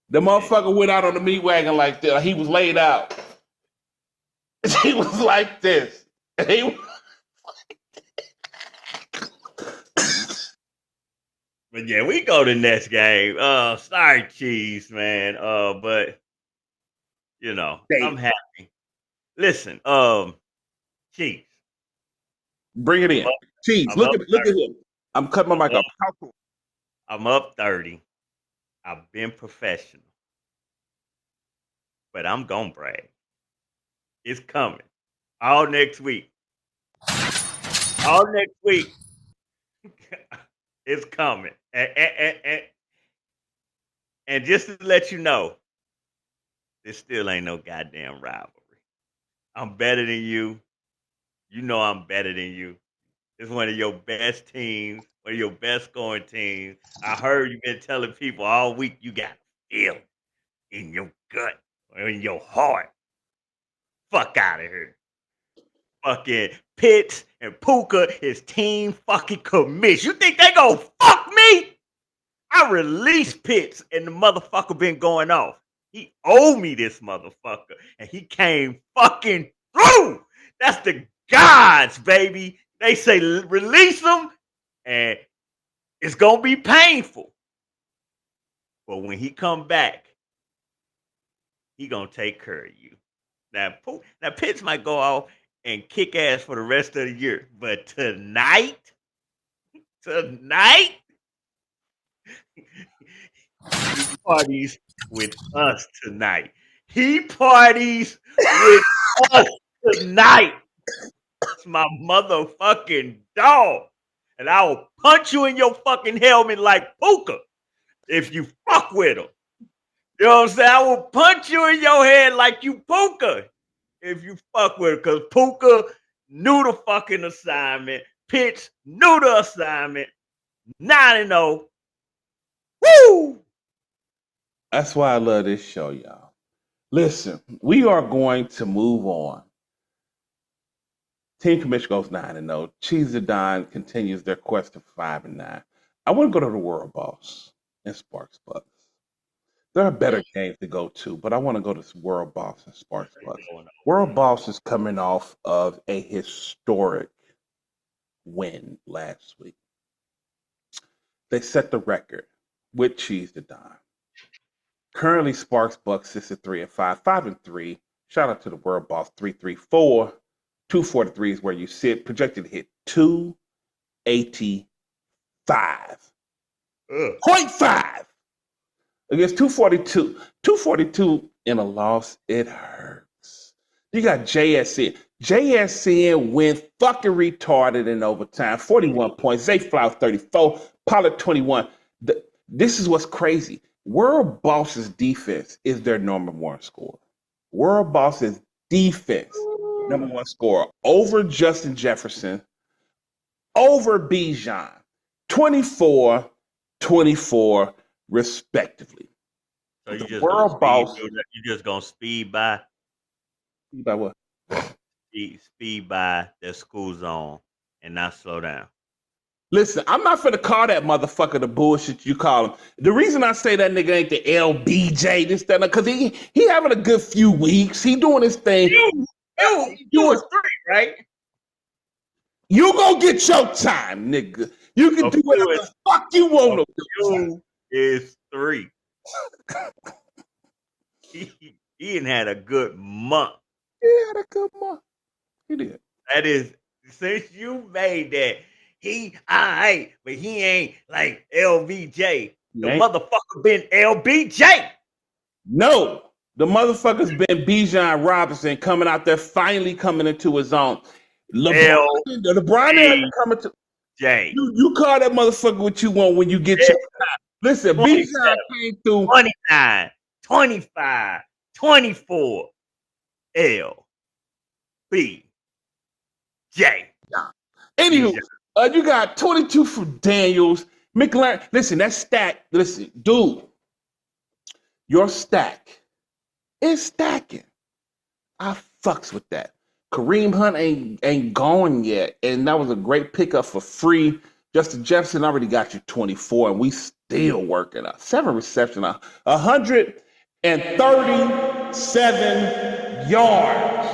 The motherfucker went out on the meat wagon like this. He was laid out. He was like this. But yeah, we go to the next game. Sorry, Cheese, man. But I'm happy. Listen, Cheese. Bring it in. Cheese, look at him. I'm cutting my mic off. I'm up 30. I've been professional. But I'm gonna brag. It's coming. All next week. It's coming. And just to let you know, this still ain't no goddamn rivalry. I'm better than you. You know I'm better than you. It's one of your best teams, one of your best scoring teams. I heard you've been telling people all week you got feel in your gut or in your heart. Fuck out of here. Fucking Pitts and Puka, his team fucking commits. You think they gonna fuck me? I released Pitts and the motherfucker been going off. He owed me this motherfucker, and he came fucking through. That's the gods, baby. They say release him, and it's gonna be painful. But when he come back, he gonna take care of you. Now Pitts might go off and kick ass for the rest of the year, but tonight, he parties with us tonight. He parties with us tonight. It's my motherfucking dog. And I will punch you in your fucking helmet like Puka if you fuck with him. You know what I'm saying? I will punch you in your head like you Puka if you fuck with it. Because Puka knew the fucking assignment. Pitch knew the assignment. 9-0. Woo! That's why I love this show, y'all. Listen, we are going to move on. Team Commission goes 9-0. Cheese the Don continues their quest to 5-9. I want to go to the World Boss and Sparks Bucks. There are better games to go to, but I want to go to World Boss and Sparks Bucks. World Boss is coming off of a historic win last week. They set the record with Cheese the Don. Currently, Sparks Bucks sits at 3-5, 5-3. Shout out to the World Boss 3-3-4. 243 is where you sit. Projected to hit 285. 0.5 against 242. 242 in a loss, it hurts. You got JSN. JSN went fucking retarded in overtime. 41 points. Zay Flower 34. Pollard 21. This is what's crazy. World Boss's defense is their number one scorer. World Boss's defense, number one scorer, over Justin Jefferson, over Bijan, 24-24, respectively. So you The just World Boss. you just gonna speed by By what? speed by the school zone and not slow down. Listen, I'm not finna call that motherfucker the bullshit you call him. The reason I say that nigga ain't the LBJ, this, that, because he having a good few weeks. He doing his thing. You was 3, right? You gonna get your time, nigga. You can do whatever the fuck you want to do. You is 3. he ain't had a good month. He had a good month. He did. That is, since you made that, he alright, but he ain't like LBJ. The motherfucker been LBJ. No, the motherfucker's been Bijan Robinson coming out there, finally coming into his own. LeBron ain't coming to. Jay. You call that motherfucker what you want when you get your time. Listen, Bijan came through 29, 25, 24. L B J. Anywho, you got 22 for Daniels. McLaren. Listen, that stack. Listen, dude, your stack is stacking. I fucks with that. Kareem Hunt ain't gone yet, and that was a great pickup for free. Justin Jefferson already got you 24, and we still working up. 7 receptions, 137 yards.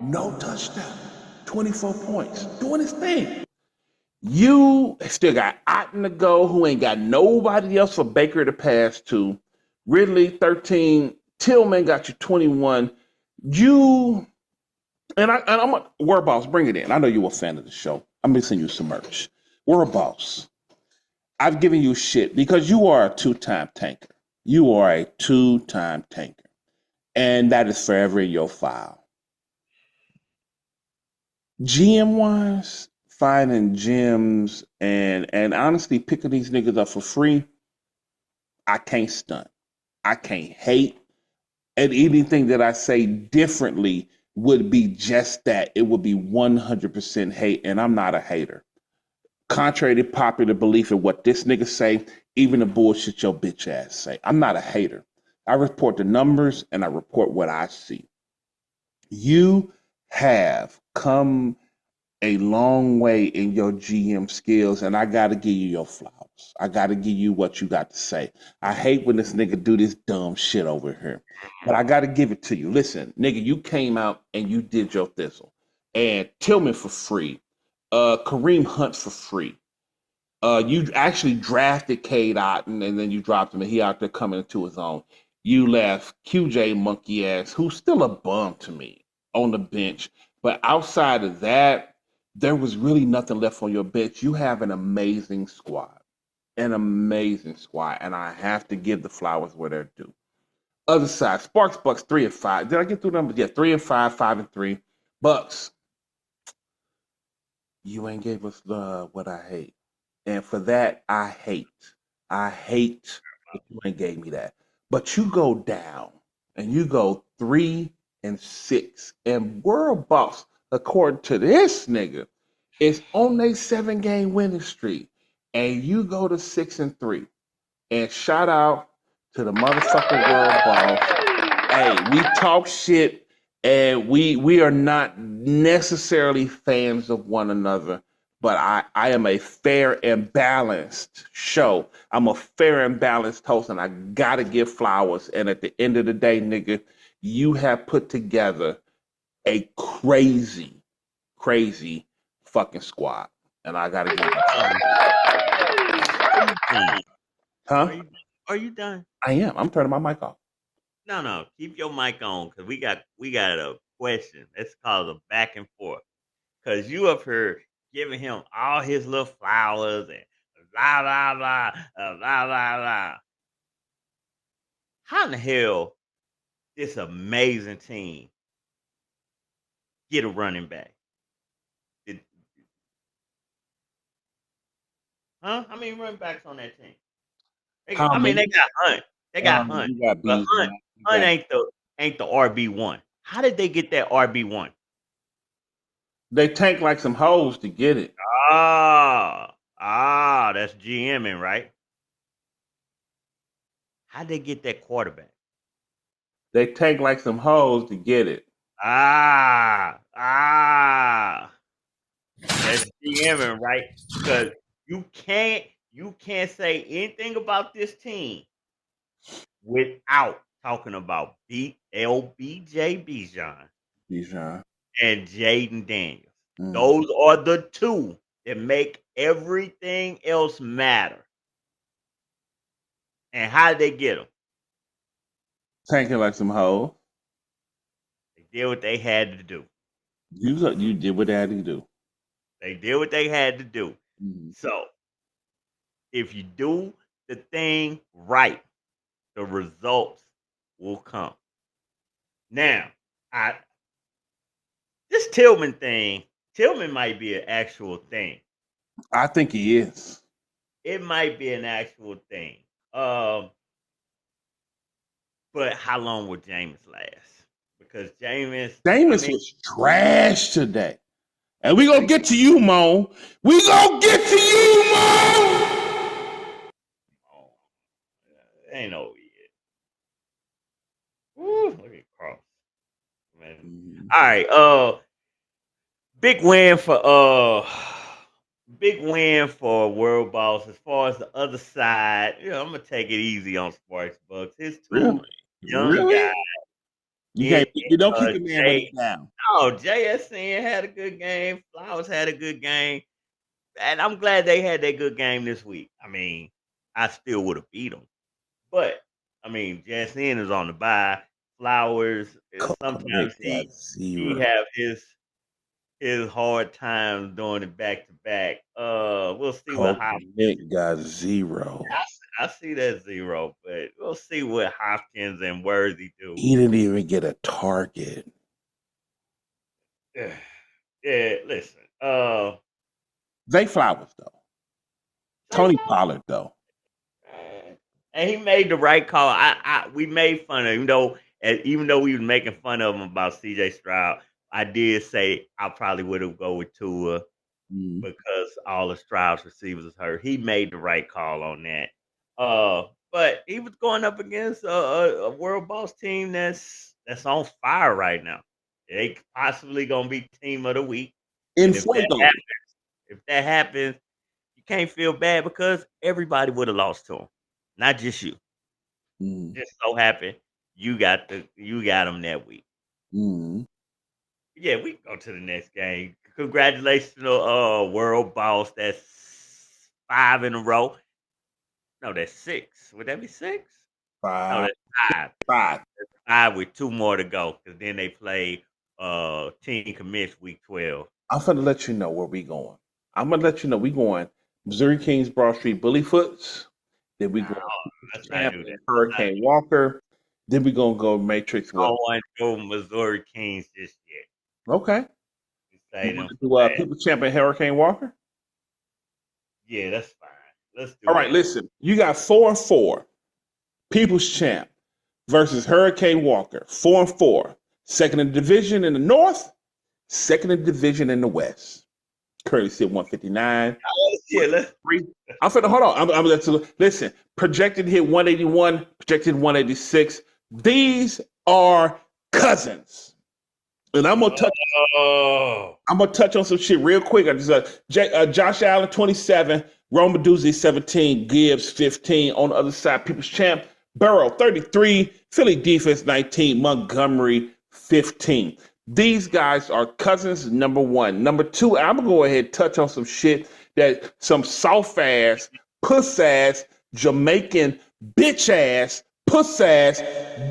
No touchdown. 24 points. Doing his thing. You still got Otten to go, who ain't got nobody else for Baker to pass to. Ridley, 13. Tillman got you 21. I'm World Boss, bring it in. I know you're a fan of the show. I'm gonna send you some merch. World Boss, I've given you shit because you are a 2-time tanker. You are a 2-time tanker. And that is forever in your file. GM-wise, finding gems and honestly picking these niggas up for free, I can't stunt. I can't hate. And anything that I say differently would be just that. It would be 100% hate, and I'm not a hater. Contrary to popular belief in what this nigga say, even the bullshit your bitch ass say. I'm not a hater. I report the numbers, and I report what I see. You have come a long way in your GM skills, and I got to give you your flowers. I got to give you what you got to say. I hate when this nigga do this dumb shit over here, but I got to give it to you. Listen, nigga, you came out and you did your thistle. And Tillman for free. Kareem Hunt for free. You actually drafted Cade Otton, and then you dropped him, and he out there coming into his own. You left QJ monkey ass, who's still a bum to me, on the bench. But outside of that, there was really nothing left on your bench. You have an amazing squad. An amazing squad. And I have to give the flowers where they're due. Other side, Sparks Bucks 3-5. Did I get through numbers? Yeah, 3-5, 5-3. Bucks, you ain't gave us what I hate. And for that, I hate. I hate that you ain't gave me that. But you go down and you go 3-6, and World Boss, according to this nigga, is on a 7-game winning streak, and you go to 6-3. And shout out to the motherfucking World Boss. Hey, we talk shit, and we are not necessarily fans of one another, but I am a fair and balanced show. I'm a fair and balanced host, and I gotta give flowers. And at the end of the day, nigga, you have put together a crazy, crazy fucking squad, and I gotta give it. Huh? Are you done? I am. I'm turning my mic off. No, keep your mic on because we got a question. Let's call it a back and forth. Cause you up here giving him all his little flowers and blah blah blah blah blah blah. How in the hell this amazing team get a running back? Huh? How many running backs on that team? They got Hunt. They got Hunt. You got But Bijan. Hunt ain't the RB1. How did they get that RB1? They tank like some hoes to get it. That's GMing, right? How'd they get that quarterback? They tank like some hoes to get it. That's GMing, right? Because you can't say anything about this team without talking about LBJ Bijan and Jaden Daniels. Those are the two that make everything else matter. And how did they get them? Tanking like some hoes. They did what they had to do. You did what they had to do. They did what they had to do. So, if you do the thing right, the results will come. Now, this Tillman thing, Tillman might be an actual thing. I think he is. It might be an actual thing. But how long will Jameis last? Because Jameis was trash today. And we gonna get to you, Mo. We gonna get to you, Mo. Oh, ain't over yet. Woo, look at Cross. Man. All right. Big win for World Boss. As far as the other side, I'm gonna take it easy on Sparks Bucks. His two young guys. You don't keep the man down. No, JSN had a good game. Flowers had a good game. And I'm glad they had that good game this week. I mean, I still would have beat them. But, I mean, JSN is on the bye. Flowers, sometimes he have his hard times doing it back to back. We'll see what Hopkins got 0. I see that 0, but we'll see what Hopkins and Worthy do. He didn't even get a target. Yeah, listen. Zay Flowers though. Tony Pollard though. And he made the right call. We made fun of him, even though we were making fun of him about CJ Stroud. I did say I probably would have go with Tua because all of Stroud's receivers was hurt. He made the right call on that. But he was going up against a World Boss team that's on fire right now. They possibly gonna be team of the week. If that happens, you can't feel bad because everybody would have lost to him, not just you. Just so happen you got them that week. Yeah, we can go to the next game. Congratulations to World Boss. That's 5 in a row. No, that's 6. Would that be 6? 5. No, that's 5. That's 5 with 2 more to go. Because then they play Team Commits week 12. I'm going to let you know where we going. I'm going to let you know we going Missouri Kings, Broad Street, Bullyfoots. Then we go Hurricane Walker. Then we going to go Matrix. I don't want to go Missouri Kings just yet. Okay. People Champ and Hurricane Walker? Yeah, that's fine. Let's do All right, listen. You got 4-4. People's Champ. versus Hurricane Walker, 4-4. Second in the division in the North, second in the division in the West. Currently sit 159. I'm finna hold on. I'm listen. Projected hit 181. Projected 186. These are cousins, and I'm gonna touch. I'm gonna touch on some shit real quick. I just Josh Allen 27, Rome Duzzi 17, Gibbs 15. On the other side, People's Champ Burrow 33, Philly defense 19, Montgomery 15. These guys are cousins, number one. Number two, I'm going to go ahead and touch on some shit that some soft ass, puss ass, Jamaican bitch ass, puss ass,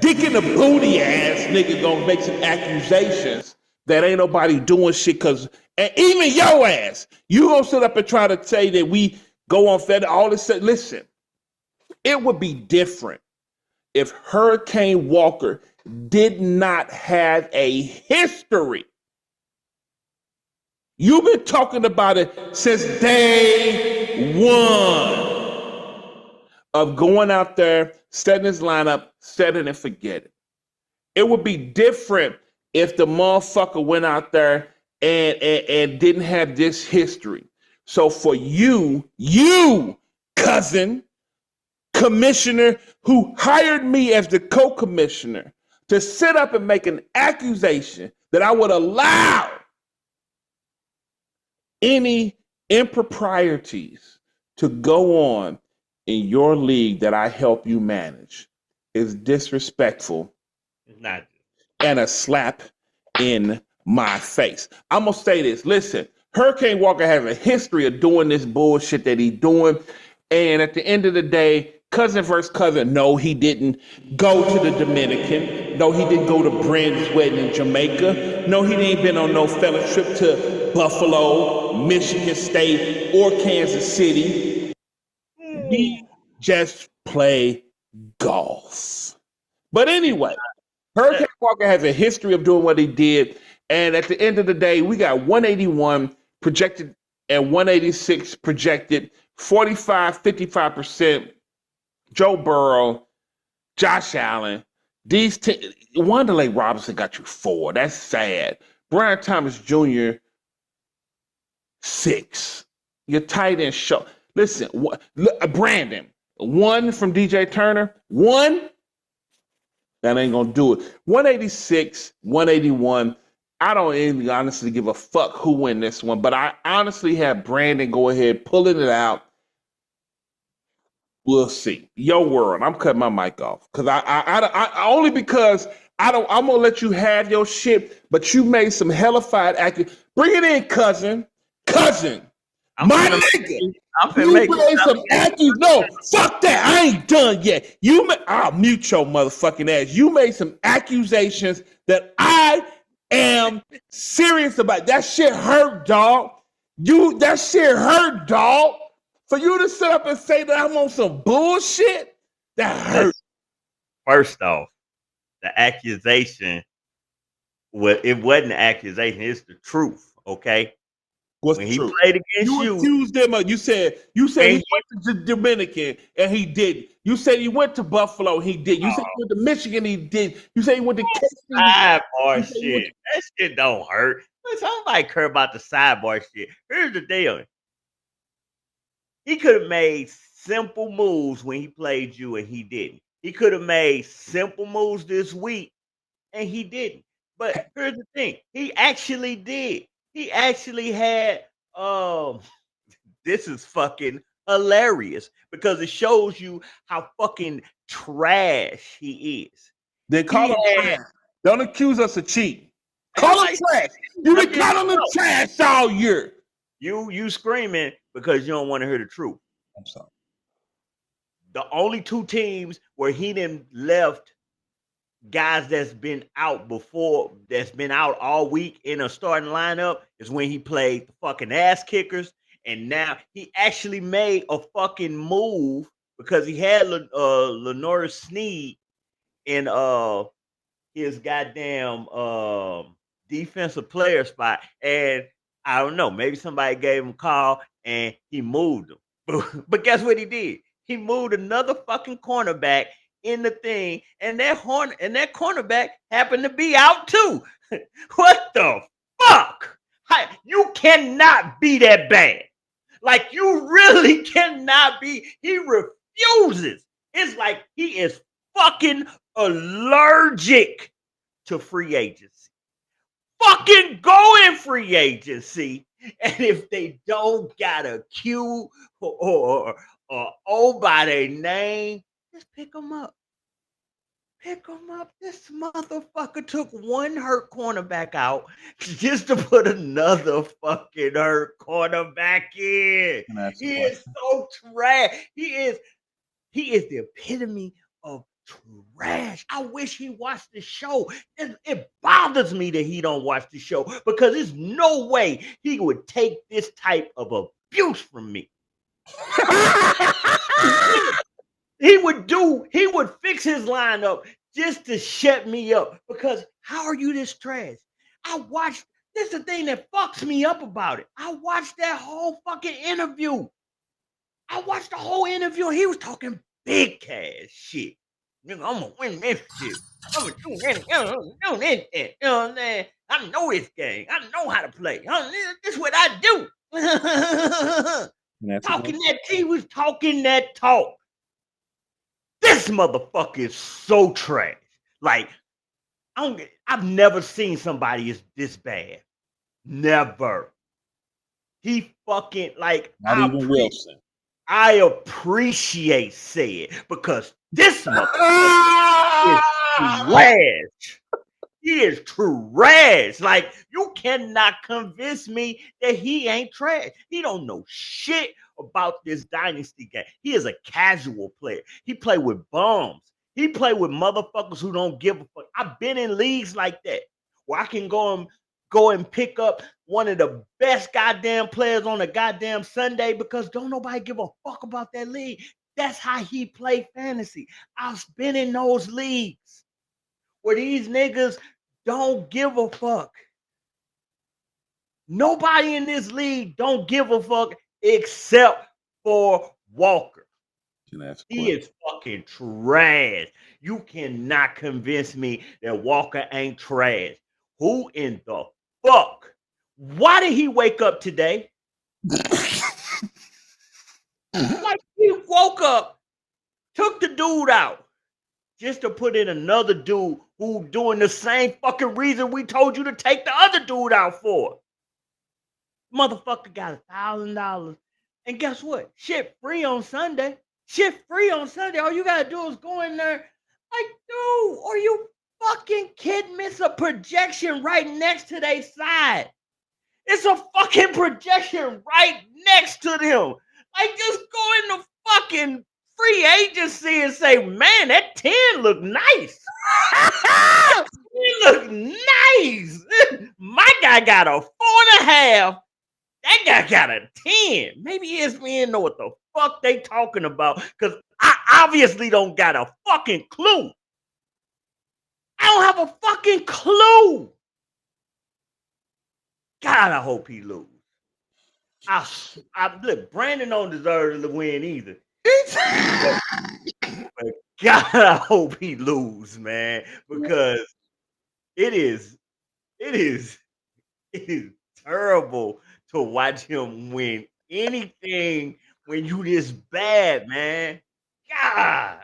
dick in the booty ass nigga going to make some accusations that ain't nobody doing shit because, and even your ass, you going to sit up and try to say that we go on Fed, all this stuff. Listen, it would be different if Hurricane Walker did not have a history. You've been talking about it since day one of going out there, setting his lineup, setting and forget it. It would be different if the motherfucker went out there and didn't have this history. So for you cousin, commissioner who hired me as the co-commissioner to sit up and make an accusation that I would allow any improprieties to go on in your league that I help you manage is disrespectful and a slap in my face. I'm going to say this. Listen, Hurricane Walker has a history of doing this bullshit that he's doing. And at the end of the day, cousin versus cousin, no, he didn't go to the Dominican. No, he didn't go to Brandon's wedding in Jamaica. No, he ain't been on no fellowship to Buffalo, Michigan State, or Kansas City. We just play golf. But anyway, Hurricane Walker has a history of doing what he did. And at the end of the day, we got 181 projected and 186 projected, 45, 55%. Joe Burrow, Josh Allen, Wanderlei Robinson got you 4. That's sad. Brian Thomas Jr., 6. Your tight end show. Listen, Brandon, 1 from DJ Turner, 1. That ain't gonna do it. 186, 181. I don't even honestly give a fuck who win this one, but I honestly have Brandon go ahead pulling it out. We'll see. Your world. I'm cutting my mic off because I only because I'm gonna let you have your shit, but you made some hellified accusation. Bring it in, cousin. My nigga. You made some accusations. No, fuck that. I ain't done yet. I'll mute your motherfucking ass. You made some accusations that I am serious about. That shit hurt, dog. That shit hurt, dog. For you to sit up and say that I'm on some bullshit, that hurts. First off, the accusation, it wasn't an accusation, it's the truth, okay? What's when the he truth? played against you accused them of, you said he went to the Dominican and he didn't. You said he went to Buffalo, he did. You said he went to Michigan, he did. You said he went to KC. Sidebar shit. That shit don't hurt. Somebody care about the sidebar shit. Here's the deal. He could have made simple moves when he played you and he didn't. He could have made simple moves this week and he didn't. But here's the thing. He actually did. He actually had this is fucking hilarious because it shows you how fucking trash he is. They call him trash. Don't accuse us of cheating. Call him trash. You've been calling him trash all year. You screaming because you don't want to hear the truth. I'm sorry. The only 2 teams where he didn't left guys that's been out before, that's been out all week in a starting lineup is when he played the fucking ass kickers. And now he actually made a fucking move because he had Lenore Sneed in his goddamn defensive player spot. And I don't know, maybe somebody gave him a call and he moved him. But guess what he did? He moved another fucking cornerback in the thing, and that cornerback happened to be out too. What the fuck? You cannot be that bad. Like, you really cannot be. He refuses. It's like he is fucking allergic to free agency. Fucking go in free agency. And if they don't got a Q or O by their name, just pick them up. Pick them up. This motherfucker took one hurt cornerback out just to put another fucking hurt cornerback in. He is so trash. He is the epitome of trash. I wish he watched the show. It bothers me that he don't watch the show, because there's no way he would take this type of abuse from me. He would fix his lineup just to shut me up, because how are you this trash? This is the thing that fucks me up about it. I watched that whole fucking interview. I watched the whole interview. He was talking big cash shit. Nigga, I'm gonna win this shit. I'm gonna do this. You know what I'm saying? I know this game. I know how to play. This is what I do. He was talking that talk. This motherfucker is so trash. Like, I've never seen somebody is this bad. Never. He fucking, like, not even Wilson. I appreciate saying, because this motherfucker is trash. He is trash. Like, you cannot convince me that he ain't trash. He don't know shit about this dynasty game. He is a casual player. He play with bums. He play with motherfuckers who don't give a fuck. I've been in leagues like that where I can go and pick up one of the best goddamn players on a goddamn Sunday, because don't nobody give a fuck about that league. That's how he play fantasy. I've been in those leagues where these niggas don't give a fuck. Nobody in this league don't give a fuck except for Walker. He is fucking trash. You cannot convince me that Walker ain't trash. Who in the fuck? Why did he wake up today? Like, he woke up, took the dude out, just to put in another dude who doing the same fucking reason we told you to take the other dude out for. Motherfucker got $1,000. And guess what? Shit free on Sunday. All you gotta do is go in there. Like, dude, are you fucking kidding me? It's a projection right next to their side. It's a fucking projection right next to them. Like, just go in the fucking free agency and say, man, that 10 look nice. It look nice. My guy got a 4.5. That guy got a 10. Maybe ESPN know what the fuck they talking about, because I obviously don't got a fucking clue. I don't have a fucking clue. God, I hope he lose. Look, Brandon don't deserve to win either. But God, I hope he lose, man, because it is terrible to watch him win anything when you this bad, man. God,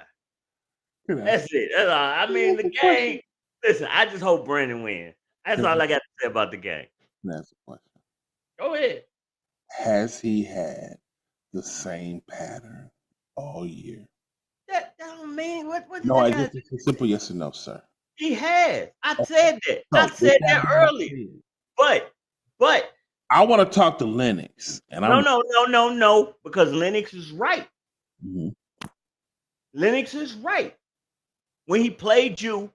that's it. That's all. I mean, the game. Listen, I just hope Brandon wins. That's all I got to say about the game. That's a question. Go ahead. Has he had the same pattern all year? That don't mean what. No, I just it's a simple yes or no, sir. He has. I said that. I said that earlier. But I want to talk to Lennox. And no, because Lennox is right. Mm-hmm. Lennox is right. When he played you,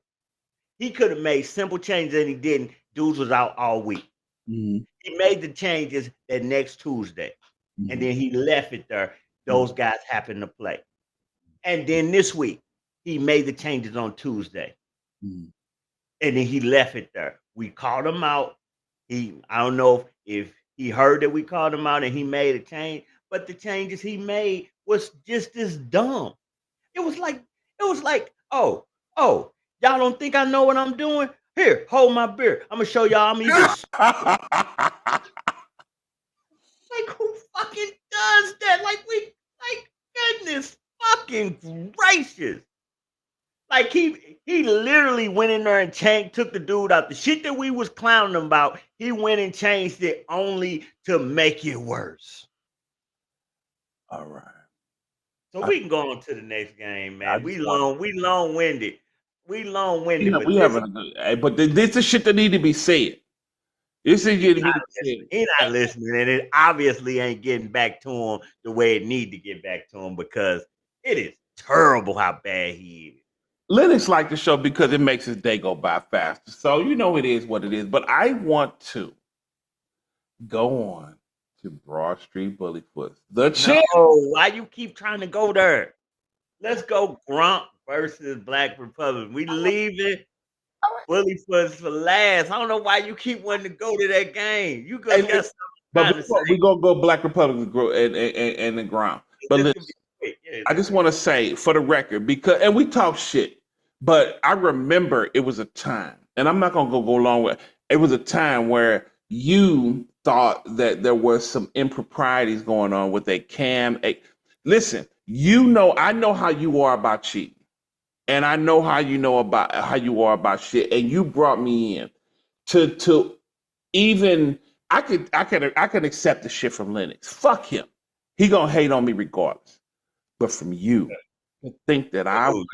he could have made simple changes, and he didn't. Dudes was out all week. Mm-hmm. He made the changes that next Tuesday, and then he left it there. Those guys happened to play. And then this week, he made the changes on Tuesday. Mm-hmm. And then he left it there. We called him out. I don't know if he heard that we called him out and he made a change, but the changes he made was just as dumb. It was like Oh, oh, y'all don't think I know what I'm doing? Here, hold my beer. I'm gonna show y'all I'm even like who fucking does that? Like goodness fucking gracious. Like he literally went in there and took the dude out. The shit that we was clowning him about, he went and changed it only to make it worse. All right. So we can go on to the next game, man. We long winded. We long You winded, know, but we having a good, but this is shit that need to be said. This is shit that need to be said. he not listening, and it obviously ain't getting back to him the way it need to get back to him because it is terrible how bad he is. Lennox like the show because it makes his day go by faster. So you know it is what it is. But I want to go on to Broad Street Bullyfoot. The champ. No, why you keep trying to go there? Let's go Grump versus Black Republic. We leaving Bullyfoot for last. I don't know why you keep wanting to go to that game. You go, got something But to say. we gonna go Black Republic and the ground. But listen, I just want to say for the record, because and we talk shit, but I remember it was a time, and I'm not gonna go along with it was a time where you thought that there was some improprieties going on with a cam. Listen, I know how you are about cheating. And I know how you are about shit. And you brought me in to even I could accept the shit from Lennox. Fuck him. He gonna hate on me regardless. But from you, to think that I would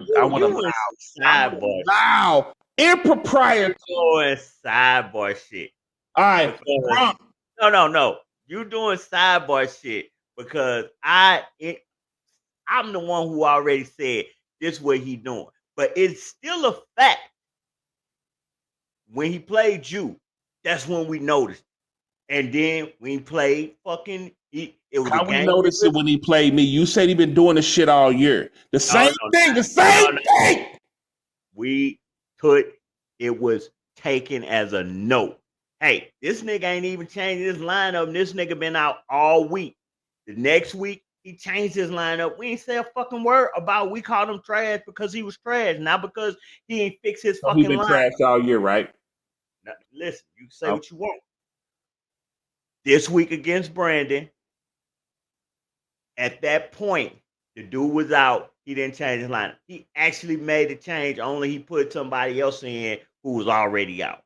allow impropriety. Doing sidebar shit. All right. No. You doing sidebar shit because I'm the one who already said this what he doing. But it's still a fact. When he played you, that's when we noticed. And then when he played fucking it was how we noticed it when he played me. You said he been doing this shit all year. The same thing. We put it was taken as a note. Hey, this nigga ain't even changed his lineup. This nigga been out all week. The next week, he changed his lineup. We ain't say a fucking word about we called him trash because he was trash, not because he ain't fix his fucking he been lineup. Trash all year, right? Now, listen, you say what you want. This week against Brandon, at that point, the dude was out. He didn't change his lineup. He actually made a change. Only he put somebody else in who was already out.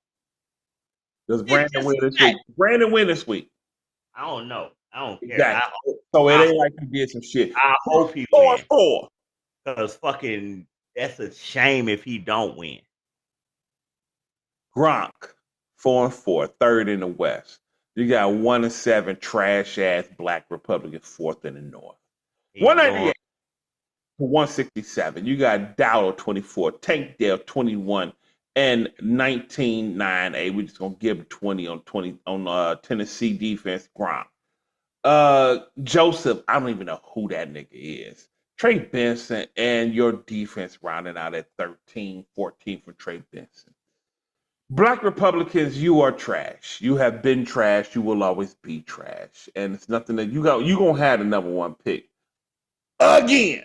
Does Brandon win this week? Brandon win this week. I don't know. I don't care. Exactly. So it ain't like he did some shit. I hope he wins. 4-4. Because fucking that's a shame if he don't win. Gronk, 4-4, third in the West. You got 1-7 trash ass Black Republican, fourth in the North. 198 to 167. You got Dowdle 24, Tank Dale 21, and 19-9. We're just gonna give him 20 on Tennessee defense. Gronk. Joseph, I don't even know who that nigga is. Trey Benson and your defense rounding out at 13, 14 for Trey Benson. Black Republicans, you are trash. You have been trash. You will always be trash. And it's nothing that you gonna have the number one pick. Again,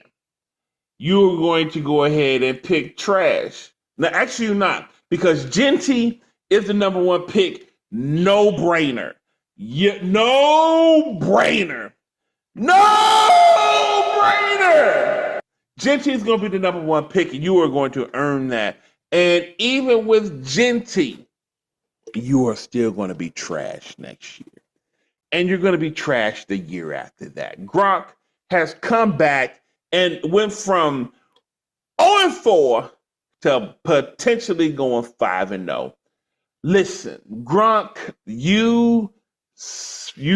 you're going to go ahead and pick trash. Now, actually, you're not, because Genty is the number one pick. No brainer. No brainer. No brainer. Genty is going to be the number one pick, and you are going to earn that. And even with Genty, you are still going to be trash next year. And you're going to be trash the year after that. Gronk has come back and went from 0-4 to potentially going 5-0. Listen, Gronk, you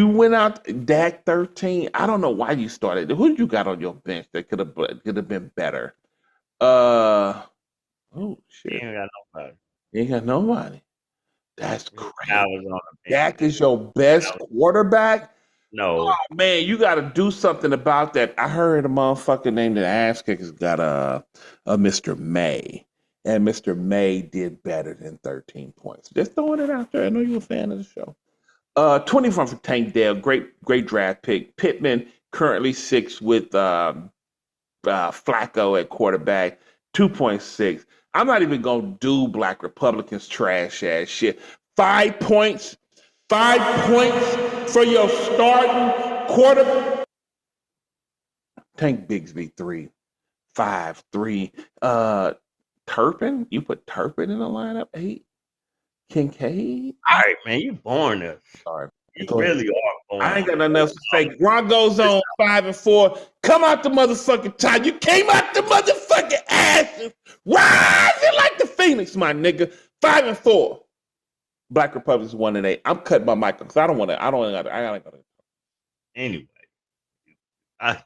went out Dak 13. I don't know why you started. Who did you got on your bench that could have been better? Oh shit! He ain't got nobody. You ain't got nobody. That's crazy. Dak is your best quarterback. No, oh, man, you got to do something about that. I heard a motherfucker named the ass kickers got a Mr. May, and Mr. May did better than 13 points. Just throwing it out there. I know you're a fan of the show. 24 for Tank Dale, great draft pick. Pittman currently 6 with Flacco at quarterback. 2.6. I'm not even gonna do Black Republicans trash ass shit. 5 points. 5 points for your starting quarter. Tank Bigsby 3. 5, 3. Turpin? You put Turpin in the lineup? 8. Kincaid? All right, man, you born us. Sorry. You really are born. I ain't got nothing else to say. Gronk goes on 5 and 4. Come out the motherfucking time. You came out the motherfucking ashes. Rising like the Phoenix, my nigga. 5 and 4. Black Republicans 1 and 8. I'm cutting my mic because I gotta go. Anyway,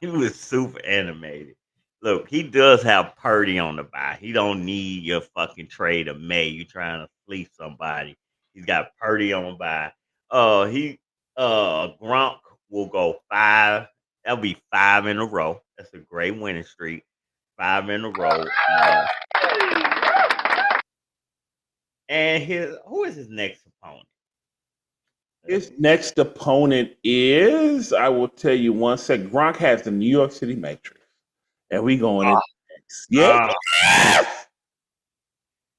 he was super animated. Look, he does have Purdy on the bye. He don't need your fucking trade of May. You trying to fleece somebody. He's got Purdy on bye. Gronk will go 5. That'll be 5 in a row. That's a great winning streak. 5 in a row. And who is his next opponent? His next opponent is, I will tell you one sec. Gronk has the New York City Matrix. And we going in next. Yeah.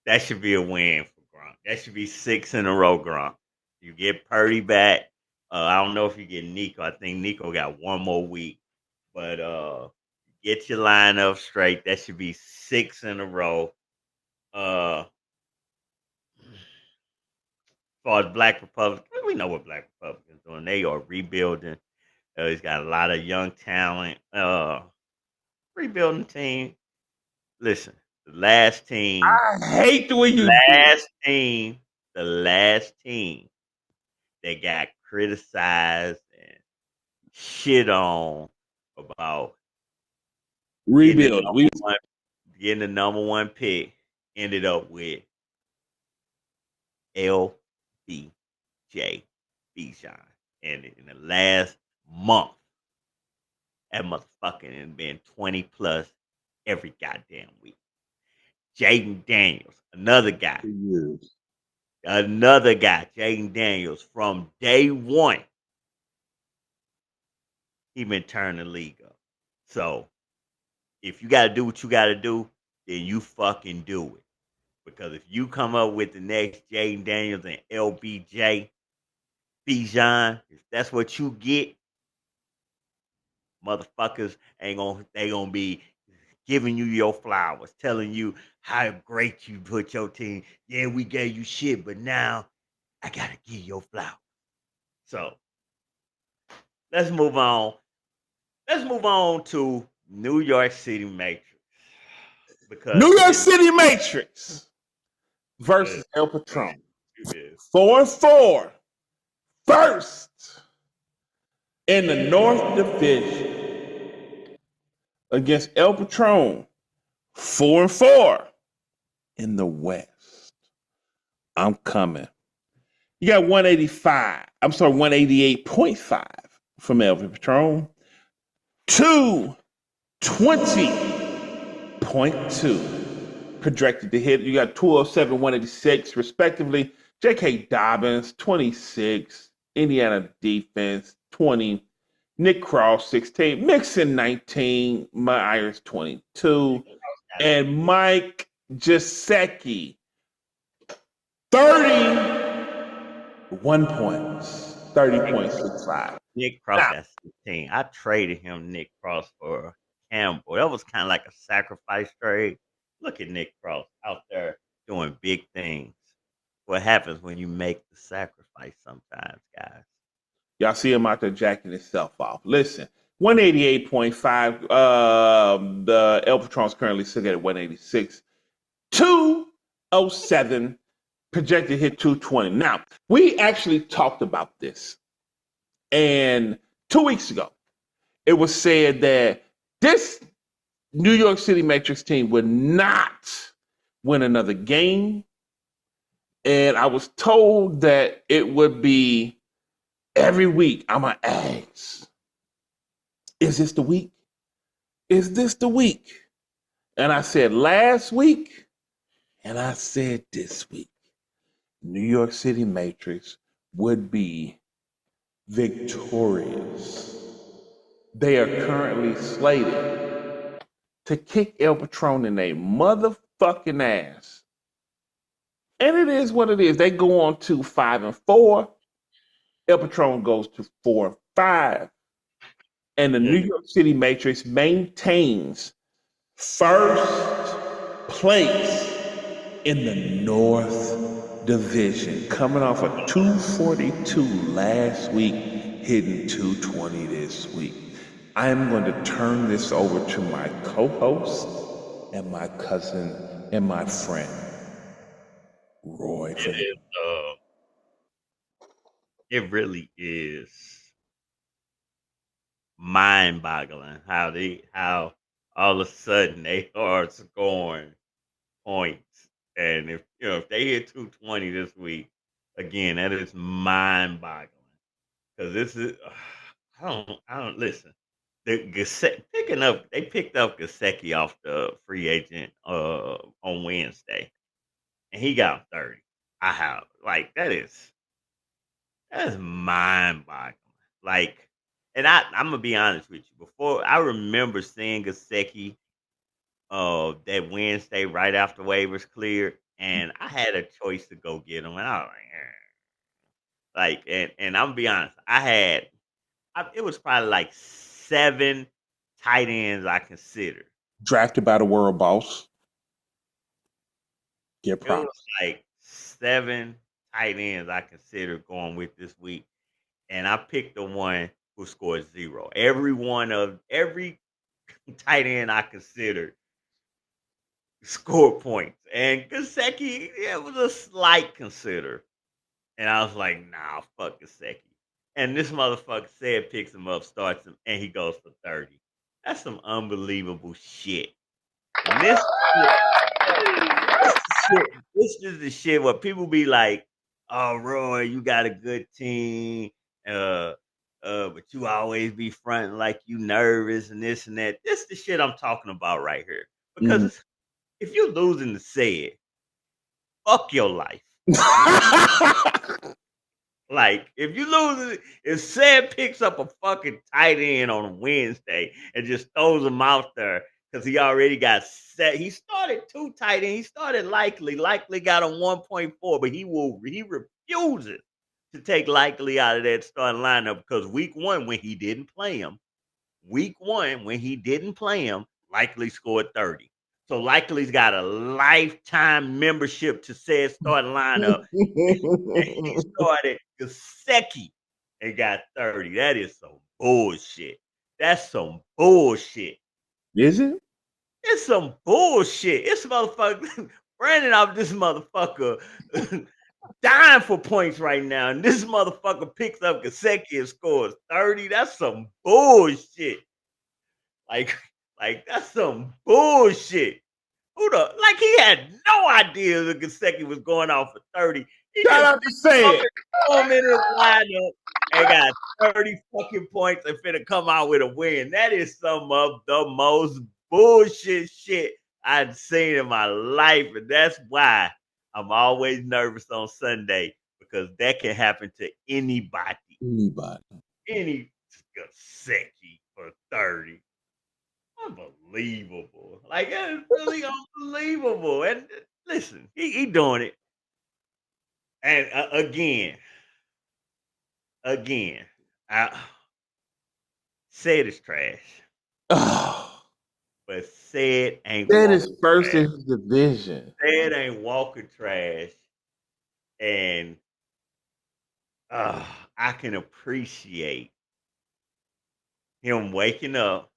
That should be a win for Gronk. That should be 6 in a row, Gronk. You get Purdy back. I don't know if you get Nico. I think Nico got one more week. But get your lineup straight. That should be 6 in a row. As far as Black Republicans, we know what Black Republicans are doing. They are rebuilding. He's got a lot of young talent. Rebuilding team. Listen, the last team. I hate the way you the last team that got criticized and shit on about rebuilding. Getting the number 1 pick ended up with LBJ Bijan. And in the last month, that motherfucking has been 20 plus every goddamn week. Jaden Daniels, another guy. Jaden Daniels, from day one, he been turning the league up. So, if you got to do what you got to do, then you fucking do it. Because if you come up with the next Jaden Daniels and LBJ Bijan, if that's what you get, motherfuckers they gonna be giving you your flowers, telling you how great you put your team. Yeah, we gave you shit, but now I gotta give your flowers. So let's move on. Let's move on to New York City Matrix. Because New York City Matrix versus El Patron. 4 and 4. First in the North Division against El Patron. 4 and 4 in the West. I'm coming. You got 188.5 from El Patron. 220.2 projected to hit. You got 207, 186 respectively. J.K. Dobbins, 26. Indiana defense, 20. Nick Cross, 16. Mixon, 19. Myers, 22. And Mike Gesicki, 31 points. 30.65. Nick Cross got 16. I traded him Nick Cross for Campbell. That was kind of like a sacrifice trade. Look at Nick Cross out there doing big things. What happens when you make the sacrifice sometimes, guys? Y'all see him out there jacking himself off. Listen, 188.5. The El Patron's currently sitting at 186. 207. Projected hit 220. Now, we actually talked about this. And 2 weeks ago, it was said that this New York City Matrix team would not win another game. And I was told that it would be every week. I'm going to ask, is this the week? Is this the week? And I said last week, and I said this week, New York City Matrix would be victorious. They are currently slated to kick El Patron in their motherfucking ass. And it is what it is. They go on to 5-4. El Patron goes to 4-5. And the New York City Matrix maintains first place in the North Division, coming off a 242 last week, hitting 220 this week. I am going to turn this over to my co-host and my cousin and my friend, Roy. It really is mind-boggling how all of a sudden they are scoring points, and if they hit 220 this week, again, that is mind-boggling because this is I don't listen. They picked up Gasecki off the free agent on Wednesday, and he got 30. I have like that is mind-boggling. Like, and I'm gonna be honest with you. Before I remember seeing Gasecki that Wednesday right after waivers cleared, and I had a choice to go get him, and I was like, and I'm gonna be honest, it was probably like 7 tight ends I considered. Drafted by the world boss. Get It was props. like 7 tight ends I considered going with this week, and I picked the one who scored 0. Every tight end I considered scored points, and Gasecki, it was a slight consider. And I was like, nah, fuck Gasecki. And this motherfucker said picks him up, starts him, and he goes for 30. That's some unbelievable shit. And this is the shit where people be like, oh, Roy, you got a good team, but you always be fronting like you nervous and this and that. This is the shit I'm talking about right here. Because if you're losing to Said, fuck your life. Like, if you lose, if Sam picks up a fucking tight end on a Wednesday and just throws him out there because he already got set. He started 2 tight ends. He started Likely. Likely got a 1.4, but he refuses to take Likely out of that starting lineup because week 1, when he didn't play him, Likely scored 30. So Likely's got a lifetime membership to said starting lineup. And he started Gasecki and got 30. That is some bullshit. That's some bullshit. Is it? It's some bullshit. It's motherfucker. Brandon off this motherfucker dying for points right now. And this motherfucker picks up Gasecki and scores 30. That's some bullshit. Like that's some bullshit. Like he had no idea that Gasecki was going off for 30. He Shout out to Said. Him in his lineup and got 30 fucking points and finna come out with a win. That is some of the most bullshit shit I've seen in my life. And that's why I'm always nervous on Sunday because that can happen to anybody. Any Gasecki for 30. Unbelievable. Like, it's really unbelievable. And listen, he doing it. And again, Said is trash. But Said ain't That is first in his division. Said ain't walking trash. And I can appreciate him waking up,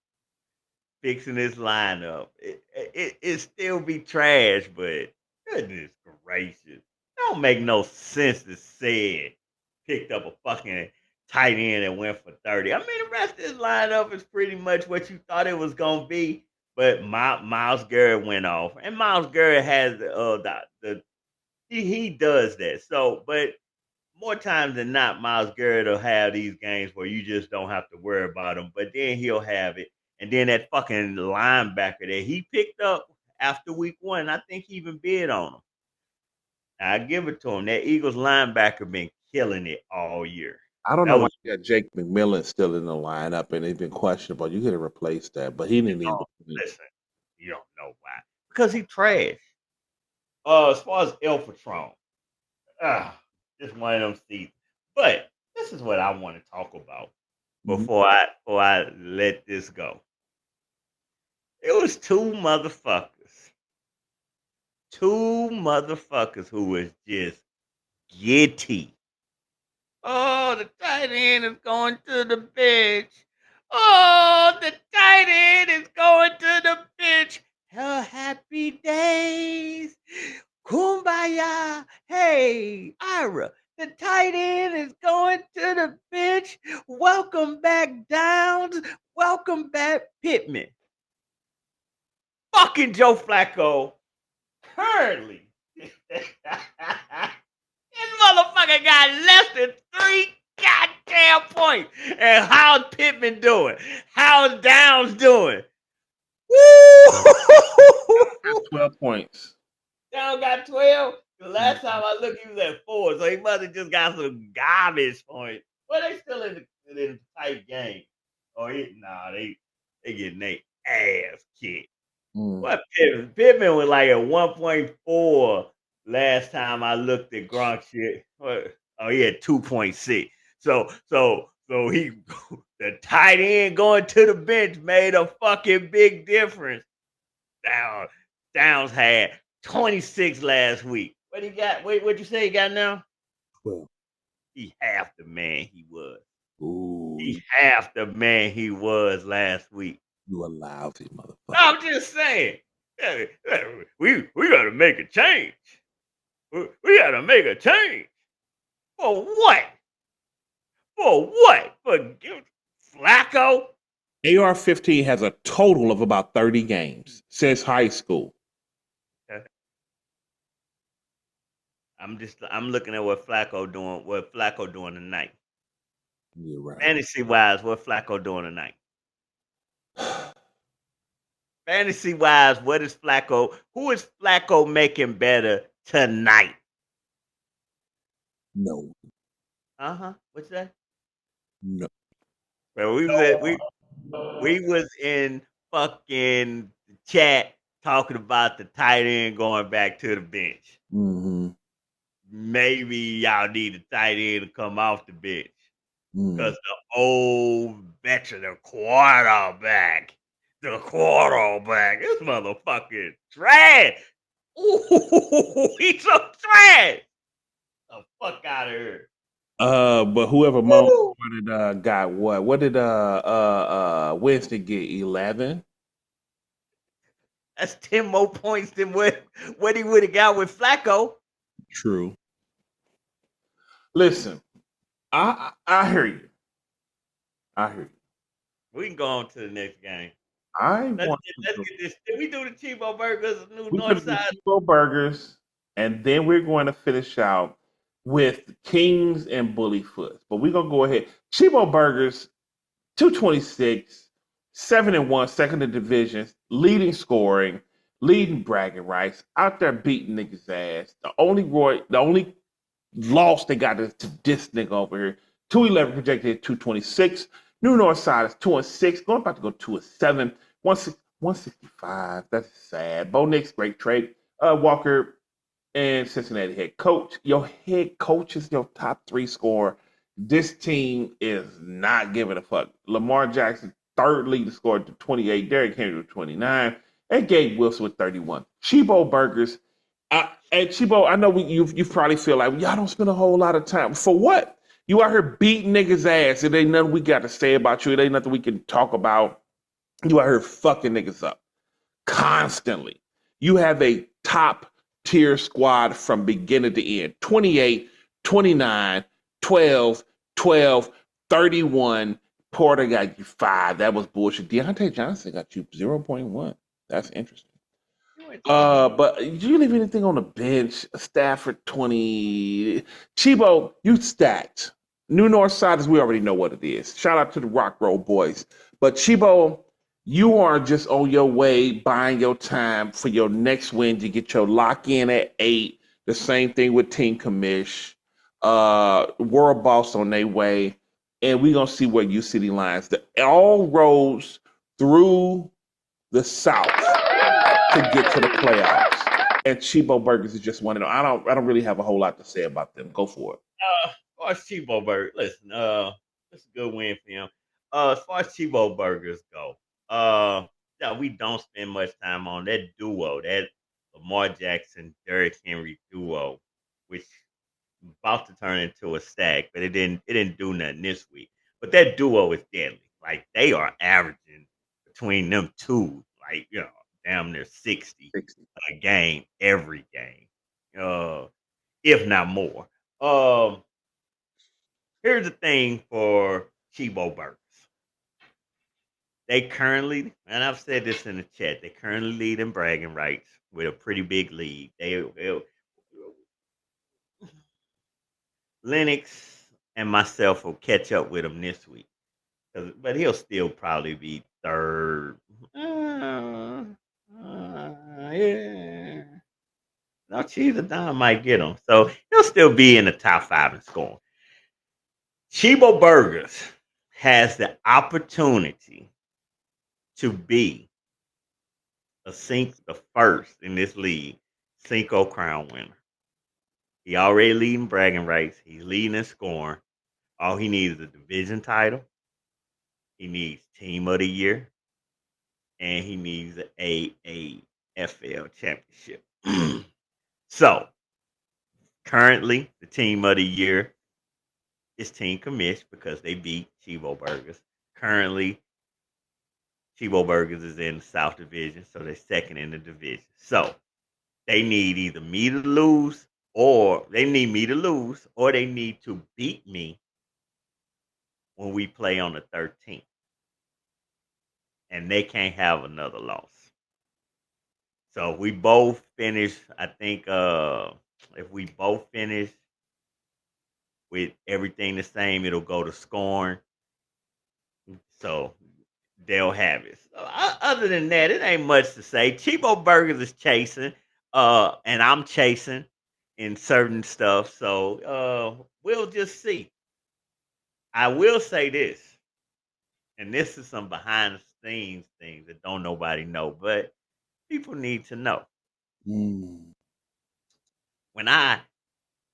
fixing his lineup. It still be trash, but goodness gracious. Don't make no sense to say it. Picked up a fucking tight end and went for 30. I mean, the rest of his lineup is pretty much what you thought it was going to be. But Myles Garrett went off. And Myles Garrett has he does that. So, but more times than not, Myles Garrett will have these games where you just don't have to worry about him. But then he'll have it. And then that fucking linebacker that he picked up after week 1, I think he even bid on him. I give it to him. That Eagles linebacker been killing it all year. I don't know why you got Jake McMillan still in the lineup and he's been questionable. You could have replaced that, but he didn't even. Listen, You don't know why. Because he trash. As far as El Patron, just one of them seasons. But this is what I want to talk about before I let this go. It was two motherfuckers who was just giddy. Oh, the tight end is going to the bench. Oh, the tight end is going to the bench. Hell, happy days. Kumbaya. Hey, Ira, the tight end is going to the bench. Welcome back, Downs. Welcome back, Pittman. Fucking Joe Flacco. Currently. This motherfucker got less than 3 goddamn points. And how's Pittman doing? How's Downs doing? Woo! 12 points. Downs got 12. The last time I looked, he was at 4. So he must have just got some garbage points. But they still in the tight game. They getting their ass kicked. What Pittman was like at 1.4 last time I looked at Gronk shit. He had 2.6. So he the tight end going to the bench made a fucking big difference. Downs had 26 last week. What he got? What'd you say he got now? 12. He half the man he was. Ooh. He half the man he was last week. You a lousy motherfucker. I'm just saying. We gotta make a change. We gotta make a change. For what? For what? For Flacco? AR-15 has a total of about 30 games since high school. I'm looking at what Flacco doing tonight. You're right. Fantasy wise, what Flacco doing tonight? Fantasy wise, what is Flacco? Who is Flacco making better tonight? No. What's that? No. Well, we was in fucking chat talking about the tight end going back to the bench. Mm-hmm. Maybe y'all need a tight end to come off the bench because the old veteran, the quarterback, this motherfucking trash. Ooh, he's so trash. The fuck out of here. But whoever wanted got what? What did Winston get? 11? That's 10 more points than what he would have got with Flacco. True. Listen, I hear you. We can go on to the next game. Let's get this. Did we do the Chibo Burgers, New we North Side? Chibo Burgers, and then we're going to finish out with Kings and Bullyfoot. But we're gonna go ahead. Chibo Burgers, 226, 7-1, second in division, leading scoring, leading bragging rights, out there beating niggas' ass. The only loss they got is to this nigga over here. 211 projected at 226. New North Side is 2-6. Going about to go 2-7. 165. That's sad. Bo Nix, great trade. Walker and Cincinnati head coach. Your head coach is your top 3 scorer. This team is not giving a fuck. Lamar Jackson, third lead scorer to 28. Derrick Henry with 29. And Gabe Wilson with 31. Chibo Burgers. And Chibo, I know you probably feel like y'all don't spend a whole lot of time. For what? You out here beating niggas' ass. It ain't nothing we got to say about you. It ain't nothing we can talk about. You out here fucking niggas up constantly. You have a top tier squad from beginning to end. 28, 29, 12, 12, 31. Porter got you 5. That was bullshit. Deontay Johnson got you 0.1. That's interesting. But did you leave anything on the bench? Stafford 20. Chibo, you stacked. New North Side, we already know what it is. Shout out to the Rock Roll boys. But Chibo, you are just on your way, buying your time for your next win to get your lock in at 8. The same thing with Team Commish. World Boss on their way. And we're going to see where U-City Lions. All roads through the South to get to the playoffs. And Chibo Burgers is just one of them. I don't really have a whole lot to say about them. Go for it. As far as Chibo Burger, listen, that's a good win for him. As far as Chibo Burgers go, yeah, we don't spend much time on that duo, that Lamar Jackson, Derrick Henry duo, which is about to turn into a stack, but it didn't do nothing this week. But that duo is deadly. Like they are averaging between them two, like damn near 60 a game every game. If not more. Um, Here's the thing for Chibo Burgers. They currently, and I've said this in the chat, they currently lead in bragging rights with a pretty big lead. Lennox and myself will catch up with them this week, but he'll still probably be third. Yeah. No, Cheetah Don might get him, so he'll still be in the top 5 in scoring. Chibo Burgers has the opportunity to be the first in this league Cinco Crown winner. He already leading bragging rights. He's leading in scoring. All he needs is a division title. He needs team of the year, and he needs an AAFL championship. So currently, the team of the year is Team Commish because they beat Chibo Burgers. Currently, Chibo Burgers is in the South Division, so they're second in the division. So they need either me to lose, or they need me to lose, or they need to beat me when we play on the 13th. And they can't have another loss. So if we both finish, I think if we both finish with everything the same, it'll go to scoring. So they'll have it. So, other than that, it ain't much to say. Chibo Burgers is chasing, and I'm chasing in certain stuff. So we'll just see. I will say this, and this is some behind the scenes things that don't nobody know, but people need to know. Mm. When I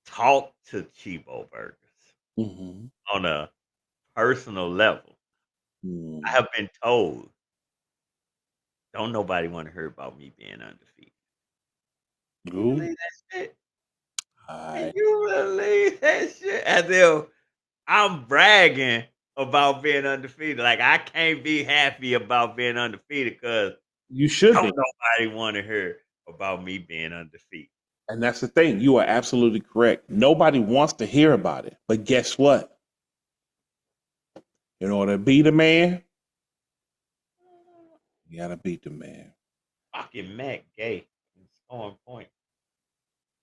talk to Chibo Burgers Mm-hmm. on a personal level, I have been told, don't nobody want to hear about me being undefeated. You Ooh. believe that shit? I, And you believe that shit? As if I'm bragging about being undefeated. Like I can't be happy about being undefeated because you should don't be. nobody want to hear about me being undefeated. And that's the thing. You are absolutely correct. Nobody wants to hear about it. But guess what? In order to beat a man, you got to beat the man. Fucking Matt Gay on point.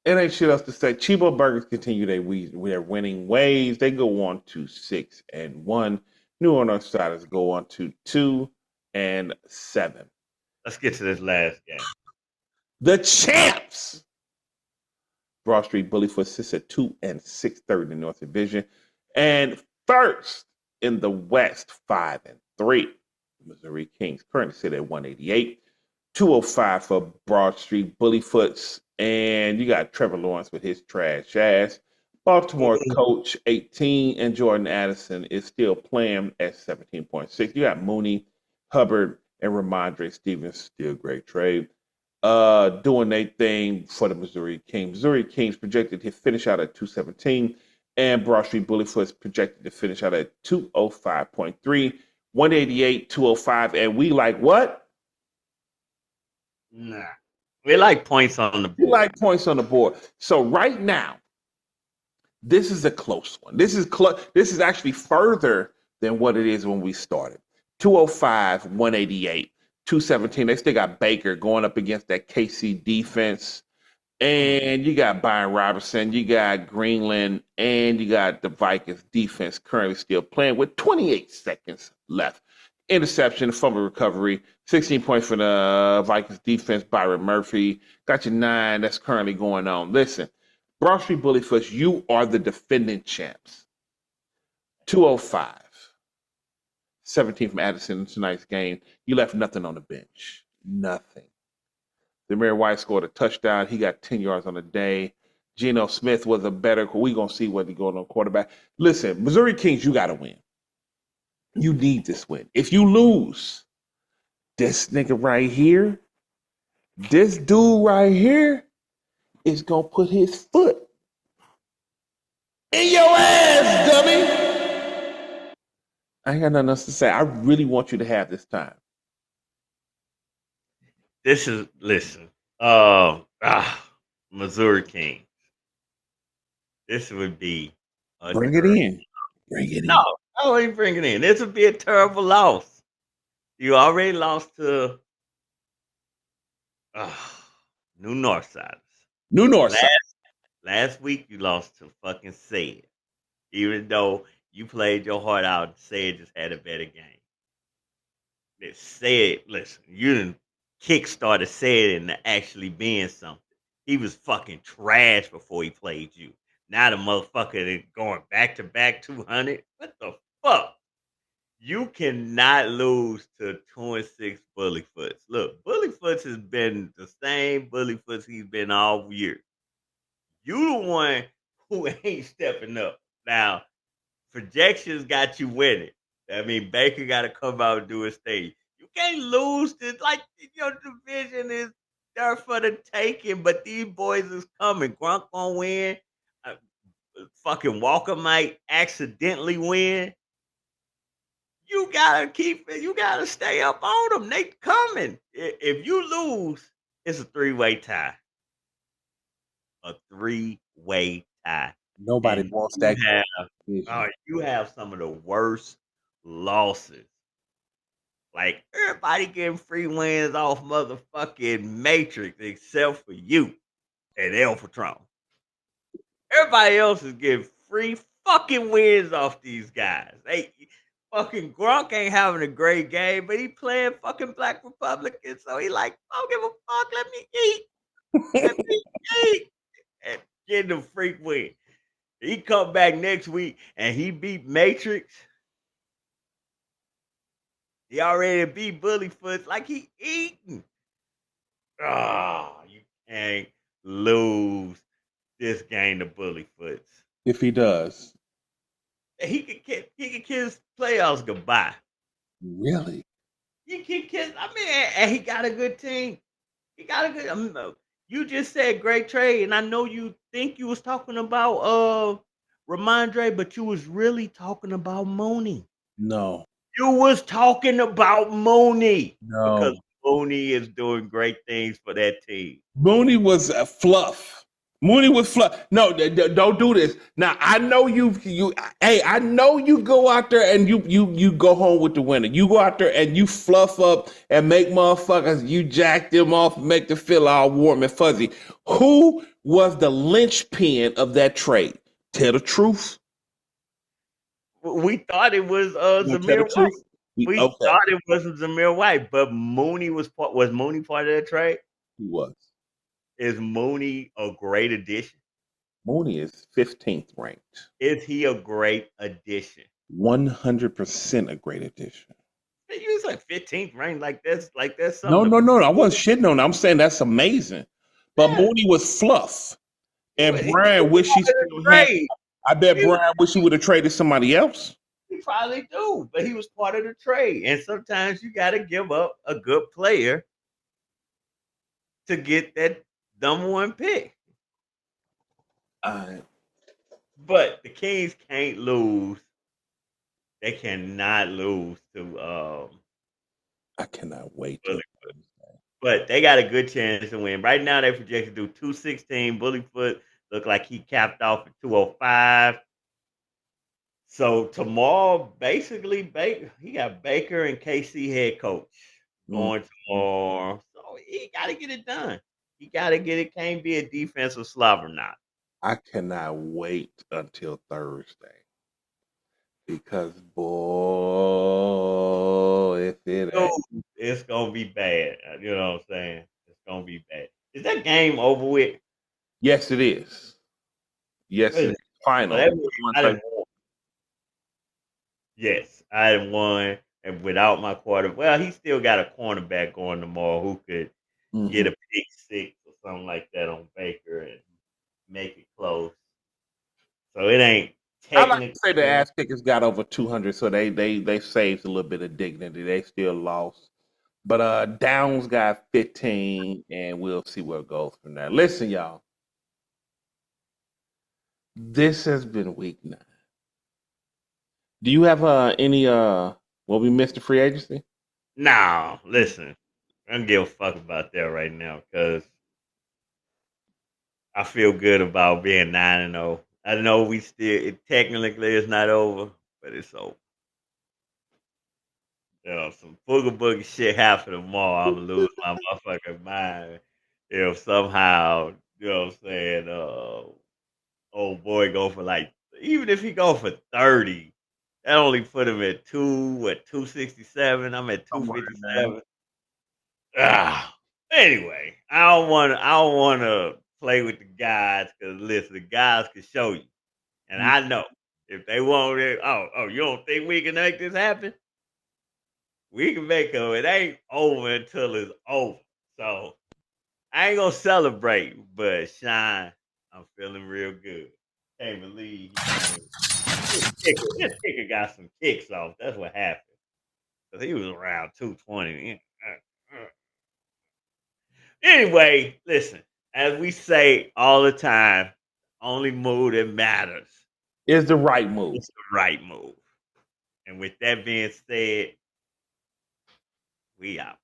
It ain't shit else to say. Chibo Burgers continue their winning ways. They go on to 6-1. New Orleans Outsiders go on to 2-7. Let's get to this last game. The champs. Broad Street Bullyfoot sits at 2-6, third in the North Division, and first in the West, 5-3. Missouri Kings currently sit at 188. 205 for Broad Street Bullyfoots. And you got Trevor Lawrence with his trash ass. Baltimore coach 18 and Jordan Addison is still playing at 17.6. You got Mooney, Hubbard, and Ramondre Stevens, still great trade. Doing their thing for the Missouri Kings. Missouri Kings projected to finish out at 217, and Broad Street Bullyfoots projected to finish out at 205.3, 188, 205, and we like what? Nah. We like points on the board. We like points on the board. So right now, this is a close one. This is actually further than what it is when we started. 205, 188, 217. They still got Baker going up against that KC defense. And you got Byron Robertson, you got Greenland, and you got the Vikings defense currently still playing with 28 seconds left. Interception, fumble recovery, 16 points for the Vikings defense. Byron Murphy got you 9. That's currently going on. Listen, Broad Street Bullyfoots, you are the defending champs. 205, 17 from Addison in tonight's game. You left nothing on the bench. Nothing. Zamir White scored a touchdown. He got 10 yards on the day. Geno Smith was a better. We're going to see what he's going on quarterback. Listen, Missouri Kings, you got to win. You need this win. If you lose, this nigga right here, this dude right here is going to put his foot in your ass, dummy. I ain't got nothing else to say. I really want you to have this time. This is listen. Missouri Kings. This would be Bring it in. Bring it in. No, I wouldn't bring it in. This would be a terrible loss. You already lost to New Northsiders. New Northside. Last week you lost to fucking Said. Even though you played your heart out, Said just had a better game. It said, listen, you didn't kick-started Said into actually being something. He was fucking trash before he played you. Now the motherfucker is going back-to-back 200. What the fuck? You cannot lose to 2-6 Bullyfoots. Look, Bullyfoots has been the same Bullyfoots he's been all year. You the one who ain't stepping up. Now, projections got you winning. I mean, Baker got to come out and do his thing. You can't lose this. Like, your division is there for the taking, but these boys is coming. Gronk gonna win. Fucking Walker might accidentally win. You gotta keep it. You gotta stay up on them. They coming. If you lose, it's a 3-way tie. A 3-way tie. Nobody And wants that. You have some of the worst losses. Like, everybody getting free wins off motherfucking Matrix except for you and El Patron. Everybody else is getting free fucking wins off these guys. They fucking Gronk ain't having a great game, but he playing fucking Black Republican, so he like, I don't give a fuck, let me eat. Let me eat. And getting a freak win. He come back next week and he beat Matrix. He already beat Bullyfoot like he eating. You can't lose this game to Bullyfoots. If he does. He could kiss playoffs goodbye. Really? He can kiss. I mean, and he got a good team. He got a good. You just said great trade, and I know you think you was talking about Ramondre, but you was really talking about Mooney. No. You was talking about Mooney. No. Because Mooney is doing great things for that team. Mooney was a fluff. Mooney was fluff. No, don't do this. Now I know you. Hey, I know you go out there and you go home with the winner. You go out there and you fluff up and make motherfuckers. You jack them off, make them feel all warm and fuzzy. Who was the linchpin of that trade? Tell the truth. We thought it was Zamir White. We thought it was Zamir White, but Mooney was Mooney part of that trade? He was. Is Mooney a great addition? Mooney is 15th ranked. Is he a great addition? 100% a great addition. He was like 15th ranked, like that's something. No. I wasn't shitting on him. I'm saying that's amazing. But Mooney was fluff. And Brian wish he still had. I bet Brian wish he would have traded somebody else. He probably do, but he was part of the trade. And sometimes you got to give up a good player to get that number one pick. But the Kings can't lose. They cannot lose to I cannot wait. But they got a good chance to win. Right now they projected to do 216. Bullyfoot look like he capped off at 205. So tomorrow, basically, he got Baker and KC head coach going tomorrow. So he got to get it done. He got to get it. Can't be a defensive slobber knot. I cannot wait until Thursday. Because, boy, if it ain't. It's going to be bad. You know what I'm saying? It's going to be bad. Is that game over with? Yes, it is. Yes, it is. Final. Yes, I had won. And without my quarterback, well, he still got a cornerback going tomorrow who could get a pick six or something like that on Baker and make it close. So it ain't I like technically. to say the ass kickers got over 200, so they saved a little bit of dignity. They still lost. But Downs got 15, and we'll see where it goes from there. Listen, y'all. This has been week 9. Do you have any what we missed the free agency? No, listen, I don't give a fuck about that right now because I feel good about being 9-0. I know we still technically it's not over, but it's over. You know, some booger boogie shit happen tomorrow, I'm gonna lose my motherfucking mind. If somehow, you know what I'm saying, old boy go for like, even if he go for 30, that only put him at 267. I'm at Somewhere in there. 257. Anyway, I don't wanna play with the guys because listen, the guys can show you. And I know if they want it, you don't think we can make this happen? We can make it. It ain't over until it's over. So I ain't gonna celebrate, but Shine, I'm feeling real good. Can't believe this kicker got some kicks off. That's what happened. Cause he was around 220. Anyway, listen, as we say all the time, only move that matters Is the right move. is the right move. And with that being said, we out.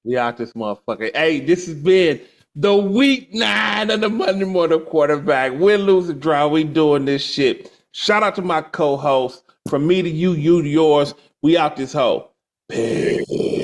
We out this motherfucker. Hey, this has been the week 9 of the Monday Morning Quarterback. Win, lose, or draw. We doing this shit. Shout out to my co-host. From me to you, you to yours. We out this hoe. Peace.